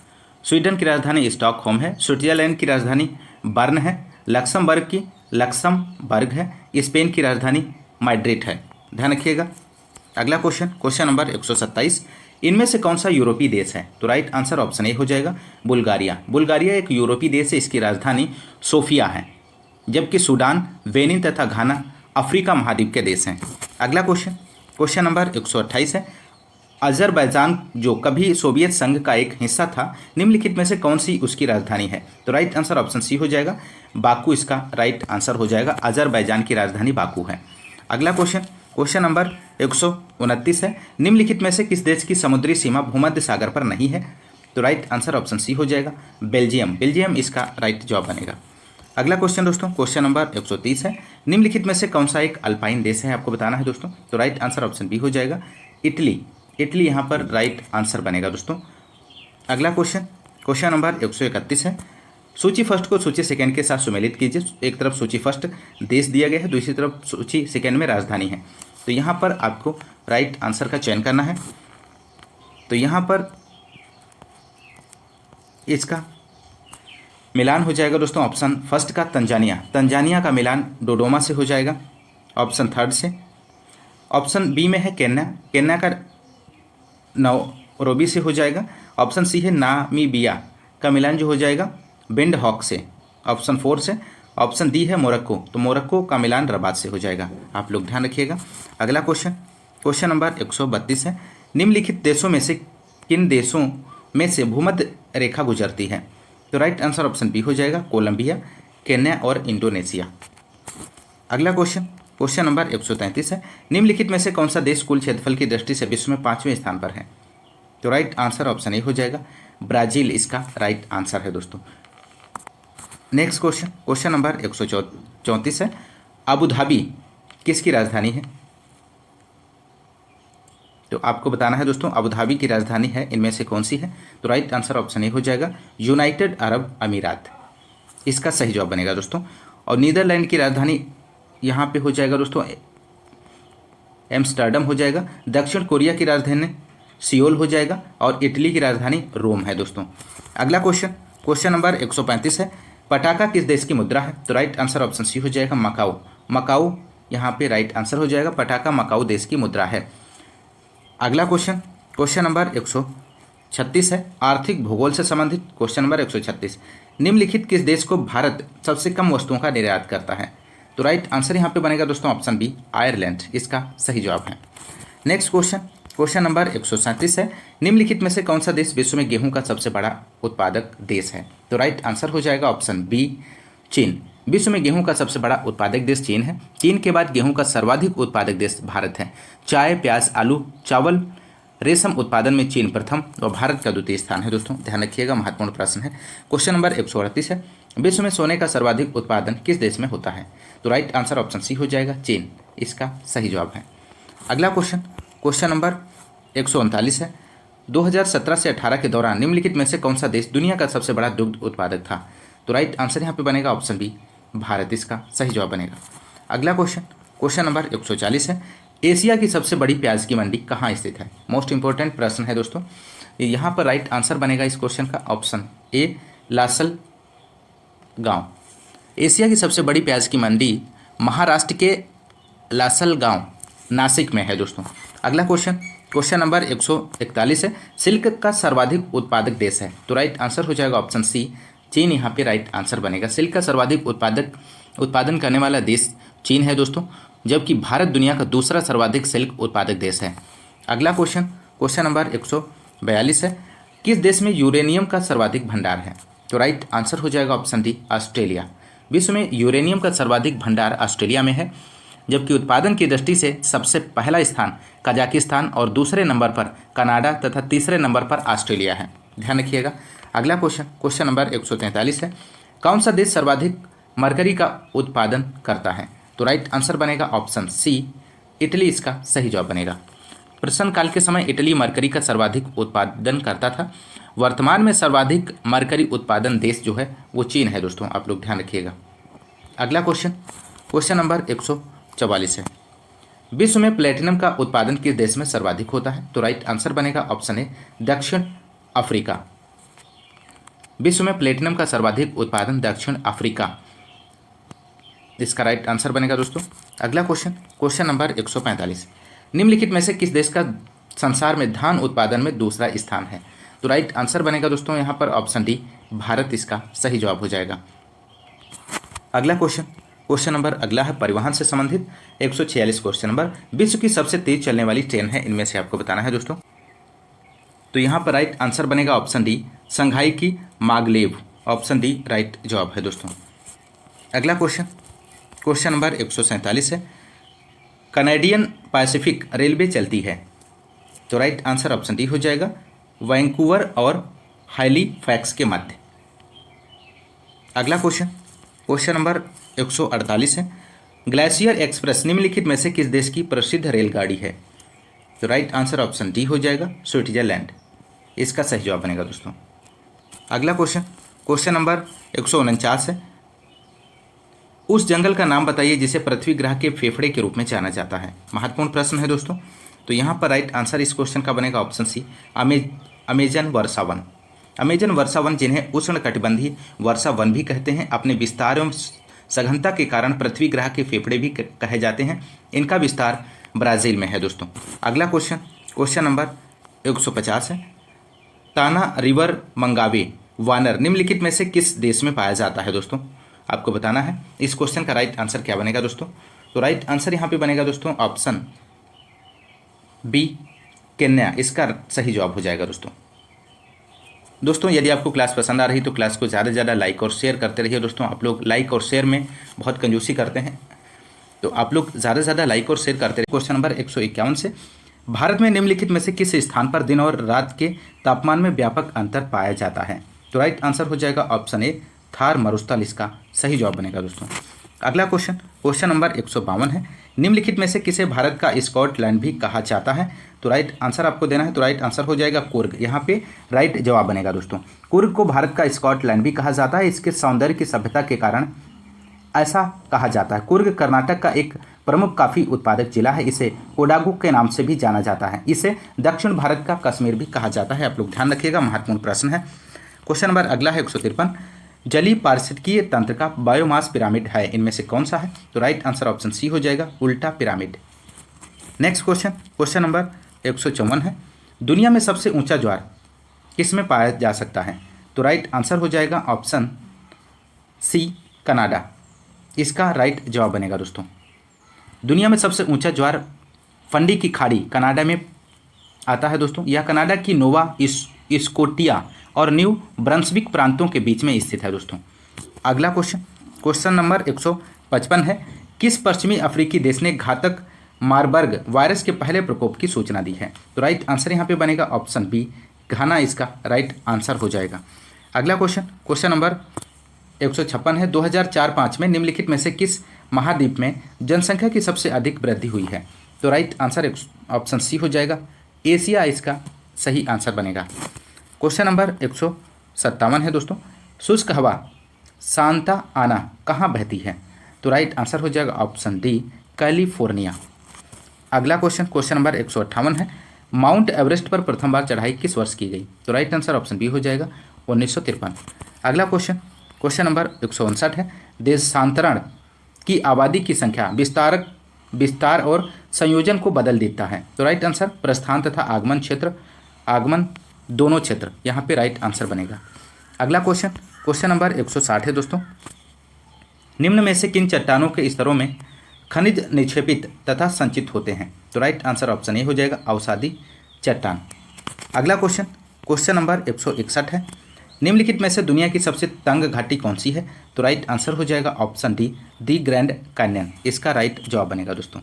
स्वीडन की राजधानी स्टॉकहोम है। स्विट्जरलैंड की राजधानी बर्न है। लक्समबर्ग है। स्पेन की राजधानी मैड्रिड है। ध्यान रखिएगा। अगला क्वेश्चन नंबर 127, इनमें से कौन सा यूरोपीय देश है? तो राइट आंसर ऑप्शन ए हो जाएगा बुल्गारिया। बुल्गारिया एक यूरोपीय देश है। इसकी राजधानी सोफिया है, जबकि सूडान, बेनिन तथा घाना अफ्रीका महाद्वीप के देश हैं। अगला क्वेश्चन नंबर 128 है, अजरबैजान जो कभी सोवियत संघ का एक हिस्सा था, निम्नलिखित में से कौन सी उसकी राजधानी है? तो राइट आंसर ऑप्शन सी हो जाएगा बाकू इसका राइट आंसर हो जाएगा। अजरबैजान की राजधानी बाकू है। अगला क्वेश्चन नंबर 129 है, निम्नलिखित में से किस देश की समुद्री सीमा भूमध्य सागर पर नहीं है? तो राइट आंसर ऑप्शन सी हो जाएगा बेल्जियम इसका राइट जवाब बनेगा। अगला क्वेश्चन नंबर 130 है, निम्नलिखित में से कौन सा एक अल्पाइन देश है आपको बताना है दोस्तों? तो राइट आंसर ऑप्शन बी हो जाएगा इटली यहाँ पर राइट आंसर बनेगा दोस्तों। अगला क्वेश्चन नंबर 131 है, सूची फर्स्ट को सूची सेकंड के साथ सुमेलित कीजिए। एक तरफ सूची फर्स्ट देश दिया गया है, दूसरी तरफ सूची सेकंड में राजधानी है। तो यहाँ पर आपको राइट आंसर का चयन करना है। तो यहाँ पर इसका मिलान हो जाएगा दोस्तों ऑप्शन फर्स्ट का तंजानिया का मिलान डोडोमा से हो जाएगा ऑप्शन थर्ड से। ऑप्शन बी में है केन्या का नैरोबी से हो जाएगा। ऑप्शन सी है नामीबिया का मिलान जो हो जाएगा विंडहॉक से ऑप्शन 4 से। ऑप्शन डी है मोरक्को, तो मोरक्को का मिलान रबात से हो जाएगा। आप लोग ध्यान रखिएगा। अगला क्वेश्चन नंबर 132 है, निम्नलिखित देशों में से किन देशों में से भूमध्य रेखा गुजरती है? तो राइट आंसर ऑप्शन बी हो जाएगा कोलंबिया, केन्या और इंडोनेशिया। अगला क्वेश्चन नंबर 133 है, निम्नलिखित में से कौन सा देश कुल क्षेत्रफल की दृष्टि से विश्व में 5वें स्थान पर है? तो राइट आंसर ऑप्शन ए हो जाएगा ब्राजील इसका राइट आंसर है दोस्तों। नेक्स्ट क्वेश्चन नंबर 134 है, अबू धाबी किसकी राजधानी है? तो आपको बताना है दोस्तों अबू धाबी की राजधानी है इनमें से कौन सी है? तो राइट आंसर ऑप्शन ए हो जाएगा यूनाइटेड अरब अमीरात, इसका सही जवाब बनेगा दोस्तों। और नीदरलैंड की राजधानी यहाँ पे हो जाएगा दोस्तों एम्स्टर्डम हो जाएगा। दक्षिण कोरिया की राजधानी सियोल हो जाएगा और इटली की राजधानी रोम है दोस्तों। अगला क्वेश्चन नंबर 135 है, पटाखा किस देश की मुद्रा है? तो राइट आंसर ऑप्शन सी हो जाएगा मकाऊ यहाँ पे राइट आंसर हो जाएगा। पटाखा मकाऊ देश की मुद्रा है। अगला क्वेश्चन नंबर 136 है, आर्थिक भूगोल से संबंधित क्वेश्चन नंबर 136, निम्नलिखित किस देश को भारत सबसे कम वस्तुओं का निर्यात करता है? तो राइट आंसर यहाँ पे बनेगा दोस्तों ऑप्शन बी आयरलैंड, इसका सही जवाब है। नेक्स्ट क्वेश्चन नंबर 137 है, निम्नलिखित में से कौन सा देश विश्व में गेहूं का सबसे बड़ा उत्पादक देश है? तो राइट आंसर हो जाएगा ऑप्शन बी चीन। विश्व में गेहूं का सबसे बड़ा उत्पादक देश चीन है। चीन के बाद गेहूं का सर्वाधिक उत्पादक देश भारत है। चाय, प्याज, आलू, चावल, रेशम उत्पादन में चीन प्रथम और भारत का द्वितीय स्थान है दोस्तों। ध्यान रखिएगा, महत्वपूर्ण प्रश्न है। क्वेश्चन नंबर 138 है, विश्व में सोने का सर्वाधिक उत्पादन किस देश में होता है? तो राइट आंसर ऑप्शन सी हो जाएगा चीन, इसका सही जवाब है। अगला क्वेश्चन नंबर 139 है, 2017 से 18 के दौरान निम्नलिखित में से कौन सा देश दुनिया का सबसे बड़ा दुग्ध उत्पादक था? तो राइट आंसर यहाँ पे बनेगा ऑप्शन बी, भारत इसका सही जवाब बनेगा। अगला क्वेश्चन नंबर 140 है, एशिया की सबसे बड़ी प्याज की मंडी कहाँ स्थित है? मोस्ट इंपॉर्टेंट प्रश्न है दोस्तों। यहाँ पर राइट आंसर बनेगा इस क्वेश्चन का ऑप्शन ए, लासल गांव। एशिया की सबसे बड़ी प्याज की मंडी महाराष्ट्र के लासल गांव, नासिक में है दोस्तों। अगला क्वेश्चन नंबर 141 है, सिल्क का सर्वाधिक उत्पादक देश है? तो राइट आंसर हो जाएगा ऑप्शन सी, चीन यहाँ पे राइट आंसर बनेगा। सिल्क का सर्वाधिक उत्पादन करने वाला देश चीन है दोस्तों, जबकि भारत दुनिया का दूसरा सर्वाधिक सिल्क उत्पादक देश है। अगला क्वेश्चन नंबर 142 है, किस देश में यूरेनियम का सर्वाधिक भंडार है? तो राइट आंसर हो जाएगा ऑप्शन डी, ऑस्ट्रेलिया। विश्व में यूरेनियम का सर्वाधिक भंडार ऑस्ट्रेलिया में है, जबकि उत्पादन की दृष्टि से सबसे पहला स्थान कजाकिस्तान और दूसरे नंबर पर कनाडा तथा तीसरे नंबर पर ऑस्ट्रेलिया है, ध्यान रखिएगा। अगला क्वेश्चन नंबर 143 है, कौन सा देश सर्वाधिक मरकरी का उत्पादन करता है? तो राइट आंसर बनेगा ऑप्शन सी, इटली इसका सही जवाब बनेगा। प्रश्न काल के समय इटली मरकरी का सर्वाधिक उत्पादन करता था। वर्तमान में सर्वाधिक मरकरी उत्पादन देश जो है वो चीन है दोस्तों, आप लोग ध्यान रखिएगा। अगला क्वेश्चन नंबर 144 है, विश्व में प्लेटिनम का उत्पादन किस देश में सर्वाधिक होता है? तो राइट आंसर बनेगा ऑप्शन ए, दक्षिण अफ्रीका। विश्व में प्लेटिनम का सर्वाधिक उत्पादन दक्षिण अफ्रीका, इसका राइट आंसर बनेगा दोस्तों। अगला क्वेश्चन नंबर 145, निम्नलिखित में से किस देश का संसार में धान उत्पादन में दूसरा स्थान है? तो राइट आंसर बनेगा दोस्तों यहाँ पर ऑप्शन डी, भारत इसका सही जवाब हो जाएगा। अगला क्वेश्चन नंबर अगला है परिवहन से संबंधित 146 क्वेश्चन नंबर, विश्व की सबसे तेज चलने वाली ट्रेन है, इनमें से आपको बताना है दोस्तों। तो यहाँ पर राइट आंसर बनेगा ऑप्शन डी, शंघाई की मागलेव, ऑप्शन डी राइट जवाब है दोस्तों। अगला क्वेश्चन नंबर 147 है, कनाडियन पैसिफिक रेलवे चलती है? तो राइट आंसर ऑप्शन डी हो जाएगा, वैंकूवर और हैलीफैक्स के मध्य। अगला क्वेश्चन नंबर 148 है, ग्लेशियर एक्सप्रेस निम्नलिखित में से किस देश की प्रसिद्ध रेलगाड़ी है? तो राइट आंसर ऑप्शन डी हो जाएगा, स्विट्जरलैंड, इसका सही जवाब बनेगा दोस्तों। अगला क्वेश्चन नंबर 149 है, उस जंगल का नाम बताइए जिसे पृथ्वी ग्रह के फेफड़े के रूप में जाना जाता है। महत्वपूर्ण प्रश्न है दोस्तों। तो यहाँ पर राइट आंसर इस क्वेश्चन का बनेगा ऑप्शन सी, अमेजन वर्षा वन। अमेजन वर्षा वन, जिन्हें उष्णकटिबंधीय वर्षा वन भी कहते हैं, अपने विस्तार एवं सघनता के कारण पृथ्वी ग्रह के फेफड़े भी कहे जाते हैं। इनका विस्तार ब्राज़ील में है दोस्तों। अगला क्वेश्चन नंबर 150 है, ताना रिवर मंगावे वानर निम्नलिखित में से किस देश में पाया जाता है? दोस्तों आपको बताना है इस क्वेश्चन का राइट आंसर क्या बनेगा दोस्तों। तो राइट आंसर यहाँ पे बनेगा दोस्तों ऑप्शन बी, केन्या, इसका सही जवाब हो जाएगा दोस्तों। यदि आपको क्लास पसंद आ रही तो क्लास को ज़्यादा से ज़्यादा लाइक और शेयर करते रहिए दोस्तों। आप लोग लाइक और शेयर में बहुत कंजूसी करते हैं, तो आप लोग ज़्यादा से ज़्यादा लाइक और शेयर करते रहिए। क्वेश्चन नंबर 151 से, भारत में निम्नलिखित में से किस स्थान पर दिन और रात के तापमान में व्यापक अंतर पाया जाता है? तो राइट आंसर हो जाएगा ऑप्शन ए, थार मरुस्थल, इसका सही जवाब बनेगा दोस्तों। अगला क्वेश्चन नंबर 152 है, निम्नलिखित में से किसे भारत का स्कॉटलैंड भी कहा जाता है? तो राइट आंसर आपको देना है। तो राइट आंसर हो जाएगा कुर्ग, यहाँ पे राइट जवाब बनेगा दोस्तों। कुर्ग को भारत का स्कॉटलैंड भी कहा जाता है, इसके सौंदर्य की सभ्यता के कारण ऐसा कहा जाता है। कुर्ग कर्नाटक का एक प्रमुख कॉफी उत्पादक जिला है, इसे कोडागु के नाम से भी जाना जाता है। इसे दक्षिण भारत का कश्मीर भी कहा जाता है, आप लोग ध्यान रखिएगा, महत्वपूर्ण प्रश्न है। क्वेश्चन नंबर अगला है 153, जलीय पारिस्थितिकीय तंत्र का बायोमास पिरामिड है, इनमें से कौन सा है? तो राइट आंसर ऑप्शन सी हो जाएगा, उल्टा पिरामिड। नेक्स्ट क्वेश्चन नंबर 154 है, दुनिया में सबसे ऊंचा ज्वार किस में पाया जा सकता है? तो राइट आंसर हो जाएगा ऑप्शन सी, कनाडा, इसका राइट जवाब बनेगा दोस्तों। दुनिया में सबसे ऊंचा ज्वार फंडी की खाड़ी कनाडा में आता है दोस्तों। यह कनाडा की नोवा स्कोटिया और न्यू ब्रंसविक प्रांतों के बीच में स्थित है दोस्तों। अगला क्वेश्चन नंबर 155 है, किस पश्चिमी अफ्रीकी देश ने घातक मारबर्ग वायरस के पहले प्रकोप की सूचना दी है? तो राइट आंसर यहाँ पे बनेगा ऑप्शन बी, घाना, इसका राइट आंसर हो जाएगा। अगला क्वेश्चन नंबर 156 है, 2004-05 में निम्नलिखित में से किस महाद्वीप में जनसंख्या की सबसे अधिक वृद्धि हुई है? तो राइट आंसर ऑप्शन सी हो जाएगा, एशिया, इसका सही आंसर बनेगा। क्वेश्चन नंबर 157 है दोस्तों, शुष्क हवा सांता आना कहाँ बहती है? तो राइट आंसर हो जाएगा ऑप्शन डी, कैलिफोर्निया। अगला क्वेश्चन नंबर 158 है, माउंट एवरेस्ट पर प्रथम बार चढ़ाई किस वर्ष की गई? तो राइट आंसर ऑप्शन बी हो जाएगा 1953। अगला क्वेश्चन नंबर 159 है, देशांतरण की आबादी की संख्या विस्तार और संयोजन को बदल देता है? तो राइट आंसर प्रस्थान तथा आगमन दोनों क्षेत्र, यहाँ पे राइट आंसर बनेगा। अगला क्वेश्चन नंबर 160 है दोस्तों, निम्न में से किन चट्टानों के स्तरों में खनिज निक्षेपित तथा संचित होते हैं? तो राइट आंसर ऑप्शन ए हो जाएगा, अवसादी चट्टान। अगला क्वेश्चन नंबर 161 है, निम्नलिखित में से दुनिया की सबसे तंग घाटी कौन सी है? तो राइट आंसर हो जाएगा ऑप्शन डी, दी ग्रैंड कैन्यन, इसका राइट जवाब बनेगा दोस्तों।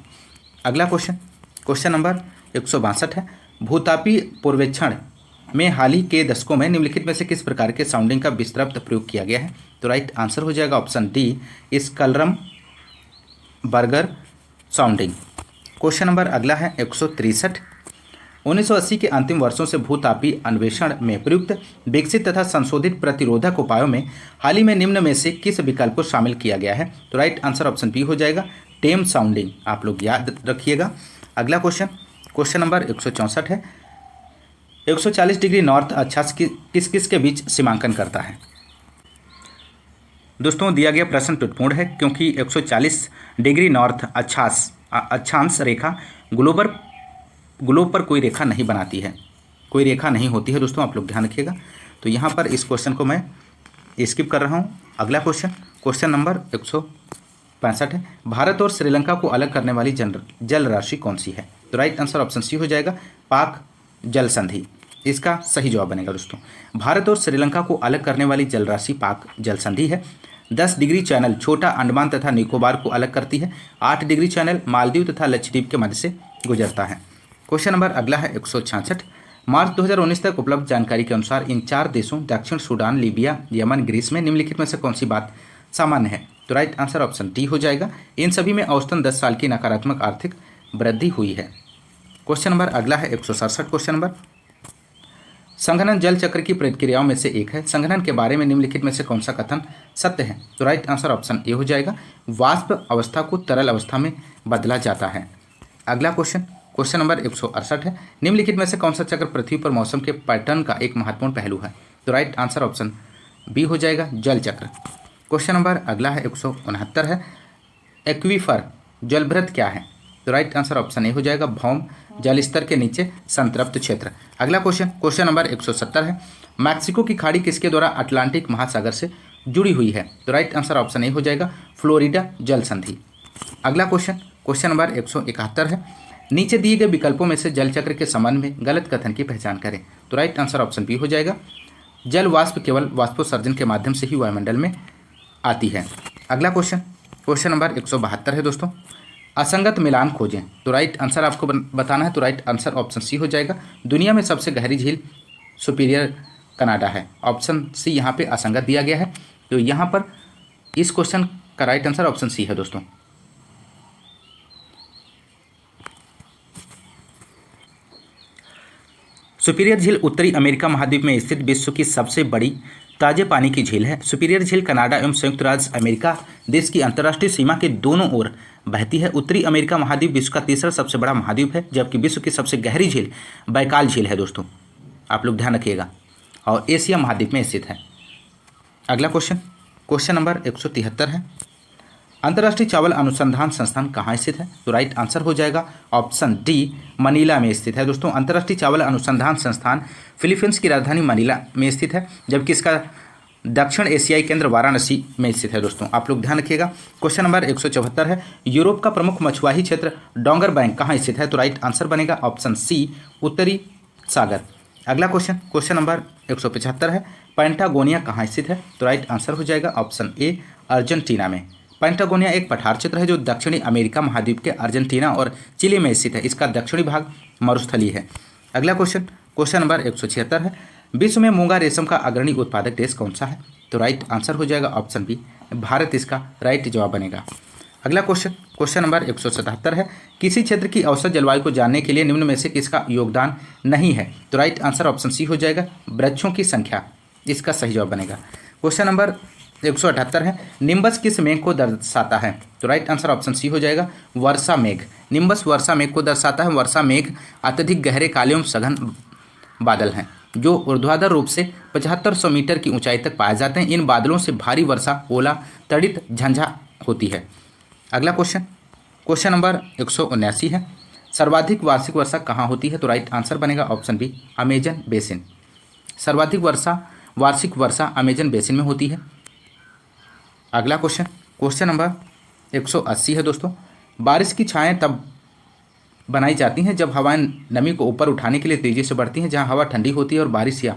अगला क्वेश्चन नंबर 162 है, भूतापी पूर्वेक्षण में हाल ही के दशकों में निम्नलिखित में से किस प्रकार के साउंडिंग का विस्तृत प्रयोग किया गया है? तो राइट आंसर हो जाएगा ऑप्शन डी, स्कलरम बर्गर साउंडिंग। क्वेश्चन नंबर अगला है 163, 1980 के अंतिम वर्षों से भूतापी अन्वेषण में प्रयुक्त विकसित तथा संशोधित प्रतिरोधक उपायों में हाल ही में निम्न में से किस विकल्प को शामिल किया गया है? तो राइट आंसर ऑप्शन बी हो जाएगा, टेम साउंडिंग, आप लोग याद रखिएगा। अगला क्वेश्चन नंबर 164 है, 140 डिग्री नॉर्थ अक्षांश किस के बीच सीमांकन करता है? दोस्तों दिया गया प्रश्न टूटपूर्ण है, क्योंकि 140 डिग्री नॉर्थ अक्षांश रेखा ग्लोब पर कोई रेखा नहीं बनाती है, कोई रेखा नहीं होती है दोस्तों, आप लोग ध्यान रखिएगा। तो यहाँ पर इस क्वेश्चन को मैं स्किप कर रहा हूँ। अगला क्वेश्चन नंबर 165 है, भारत और श्रीलंका को अलग करने वाली जल राशि कौन सी है? तो राइट आंसर ऑप्शन सी हो जाएगा, पाक जल संधि, इसका सही जवाब बनेगा दोस्तों। भारत और श्रीलंका को अलग करने वाली जल राशि पाक जल संधि है। 10 डिग्री चैनल छोटा अंडमान तथा निकोबार को अलग करती है। 8 डिग्री चैनल मालदीव तथा लक्षद्वीप के मध्य से गुजरता है। क्वेश्चन नंबर अगला है 166, मार्च 2019 तक उपलब्ध जानकारी के अनुसार इन 4 देशों दक्षिण सूडान, लीबिया, यमन, ग्रीस में निम्नलिखित में से कौन सी बात सामान्य है? तो राइट आंसर ऑप्शन डी हो जाएगा, इन सभी में औसतन 10 साल की नकारात्मक आर्थिक वृद्धि हुई है। क्वेश्चन नंबर अगला है 167 क्वेश्चन नंबर, संघनन जल चक्र की प्रक्रियाओं में से एक है, संघनन के बारे में निम्नलिखित में से कौन सा कथन सत्य है? तो राइट आंसर ऑप्शन ए हो जाएगा, वाष्प अवस्था को तरल अवस्था में बदला जाता है। अगला क्वेश्चन नंबर 168 है, निम्नलिखित में से कौन सा चक्र पृथ्वी पर मौसम के पैटर्न का एक महत्वपूर्ण पहलू है? तो राइट आंसर ऑप्शन बी हो जाएगा, जल चक्र। क्वेश्चन नंबर अगला है 169 है, एक्वीफर जलभृत क्या है? तो राइट आंसर ऑप्शन ए हो जाएगा, भौम जल स्तर के नीचे संतृप्त क्षेत्र। अगला क्वेश्चन नंबर 170 है, मैक्सिको की खाड़ी किसके द्वारा अटलांटिक महासागर से जुड़ी हुई है? तो राइट आंसर ऑप्शन ए हो जाएगा, फ्लोरिडा जल संधि। अगला क्वेश्चन नंबर 171 है, नीचे दिए गए विकल्पों में से जल चक्र के संबंध में गलत कथन की पहचान करें। तो राइट आंसर ऑप्शन बी हो जाएगा, जल वाष्प केवल वाष्पोत्सर्जन के माध्यम से ही वायुमंडल में आती है। अगला क्वेश्चन नंबर 172 है दोस्तों, असंगत मिलान खोजें। तो राइट आंसर आपको बताना है। तो राइट आंसर ऑप्शन सी हो जाएगा, दुनिया में सबसे गहरी झील सुपीरियर कनाडा है। ऑप्शन सी यहाँ पे असंगत दिया गया है, तो यहाँ पर इस क्वेश्चन का राइट आंसर ऑप्शन सी है दोस्तों। सुपीरियर झील उत्तरी अमेरिका महाद्वीप में स्थित विश्व की सबसे बड़ी ताजे पानी की झील है। सुपीरियर झील कनाडा एवं संयुक्त राज्य अमेरिका देश की अंतर्राष्ट्रीय सीमा के दोनों ओर बहती है। उत्तरी अमेरिका महाद्वीप विश्व का तीसरा सबसे बड़ा महाद्वीप है, जबकि विश्व की सबसे गहरी झील बैकाल झील है दोस्तों, आप लोग ध्यान रखिएगा, और एशिया महाद्वीप में स्थित है। अगला क्वेश्चन नंबर 173 है, अंतर्राष्ट्रीय चावल अनुसंधान संस्थान कहाँ स्थित है? तो राइट आंसर हो जाएगा ऑप्शन डी, मनीला में स्थित है दोस्तों। अंतर्राष्ट्रीय चावल अनुसंधान संस्थान फिलीपींस की राजधानी मनीला में स्थित है, जबकि इसका दक्षिण एशियाई केंद्र वाराणसी में स्थित है दोस्तों, आप लोग ध्यान रखिएगा। क्वेश्चन नंबर 174 है, यूरोप का प्रमुख मछुआही क्षेत्र डोंगर बैंक कहाँ स्थित है? तो राइट आंसर बनेगा ऑप्शन सी, उत्तरी सागर। अगला क्वेश्चन नंबर 175 है, पेंटागोनिया कहाँ स्थित है? तो राइट आंसर हो जाएगा ऑप्शन ए, अर्जेंटीना में। पेंटागोनिया एक पठार क्षेत्र है जो दक्षिणी अमेरिका महाद्वीप के अर्जेंटीना और चिली में स्थित है। इसका दक्षिणी भाग मरुस्थलीय है। अगला क्वेश्चन नंबर 176 है, विश्व में मूंगा रेशम का अग्रणी उत्पादक देश कौन सा है? तो राइट आंसर हो जाएगा ऑप्शन बी, भारत इसका राइट जवाब बनेगा। अगला क्वेश्चन नंबर 177 है, किसी क्षेत्र की औसत जलवायु को जानने के लिए निम्न में से किसका योगदान नहीं है? तो राइट आंसर ऑप्शन सी हो जाएगा, वृक्षों की संख्या इसका सही जवाब बनेगा। क्वेश्चन नंबर 178 है, निम्बस किस मेघ को दर्शाता है? तो राइट आंसर ऑप्शन सी हो जाएगा, वर्षा मेघ। निम्बस वर्षा मेघ को दर्शाता है। वर्षा मेघ अत्यधिक गहरे काले एवं सघन बादल हैं जो ऊर्ध्वाधर रूप से 7500 मीटर की ऊंचाई तक पाए जाते हैं। इन बादलों से भारी वर्षा, ओला, तड़ित, झंझा होती है। अगला क्वेश्चन नंबर 179 है, सर्वाधिक वार्षिक वर्षा कहाँ होती है? तो राइट आंसर बनेगा ऑप्शन बी, अमेजन बेसिन। सर्वाधिक वार्षिक वर्षा अमेजन बेसिन में होती है। अगला क्वेश्चन नंबर 180 है दोस्तों, बारिश की छाएं तब बनाई जाती हैं जब हवाएं नमी को ऊपर उठाने के लिए तेजी से बढ़ती हैं। जहां हवा ठंडी होती है और बारिश या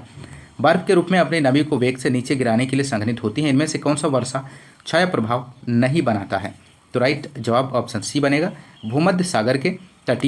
बर्फ के रूप में अपनी नमी को वेग से नीचे गिराने के लिए संघनित होती हैं। इनमें से कौन सा वर्षा छाया प्रभाव नहीं बनाता है? तो राइट जवाब ऑप्शन सी बनेगा, भूमध्य सागर के तटीय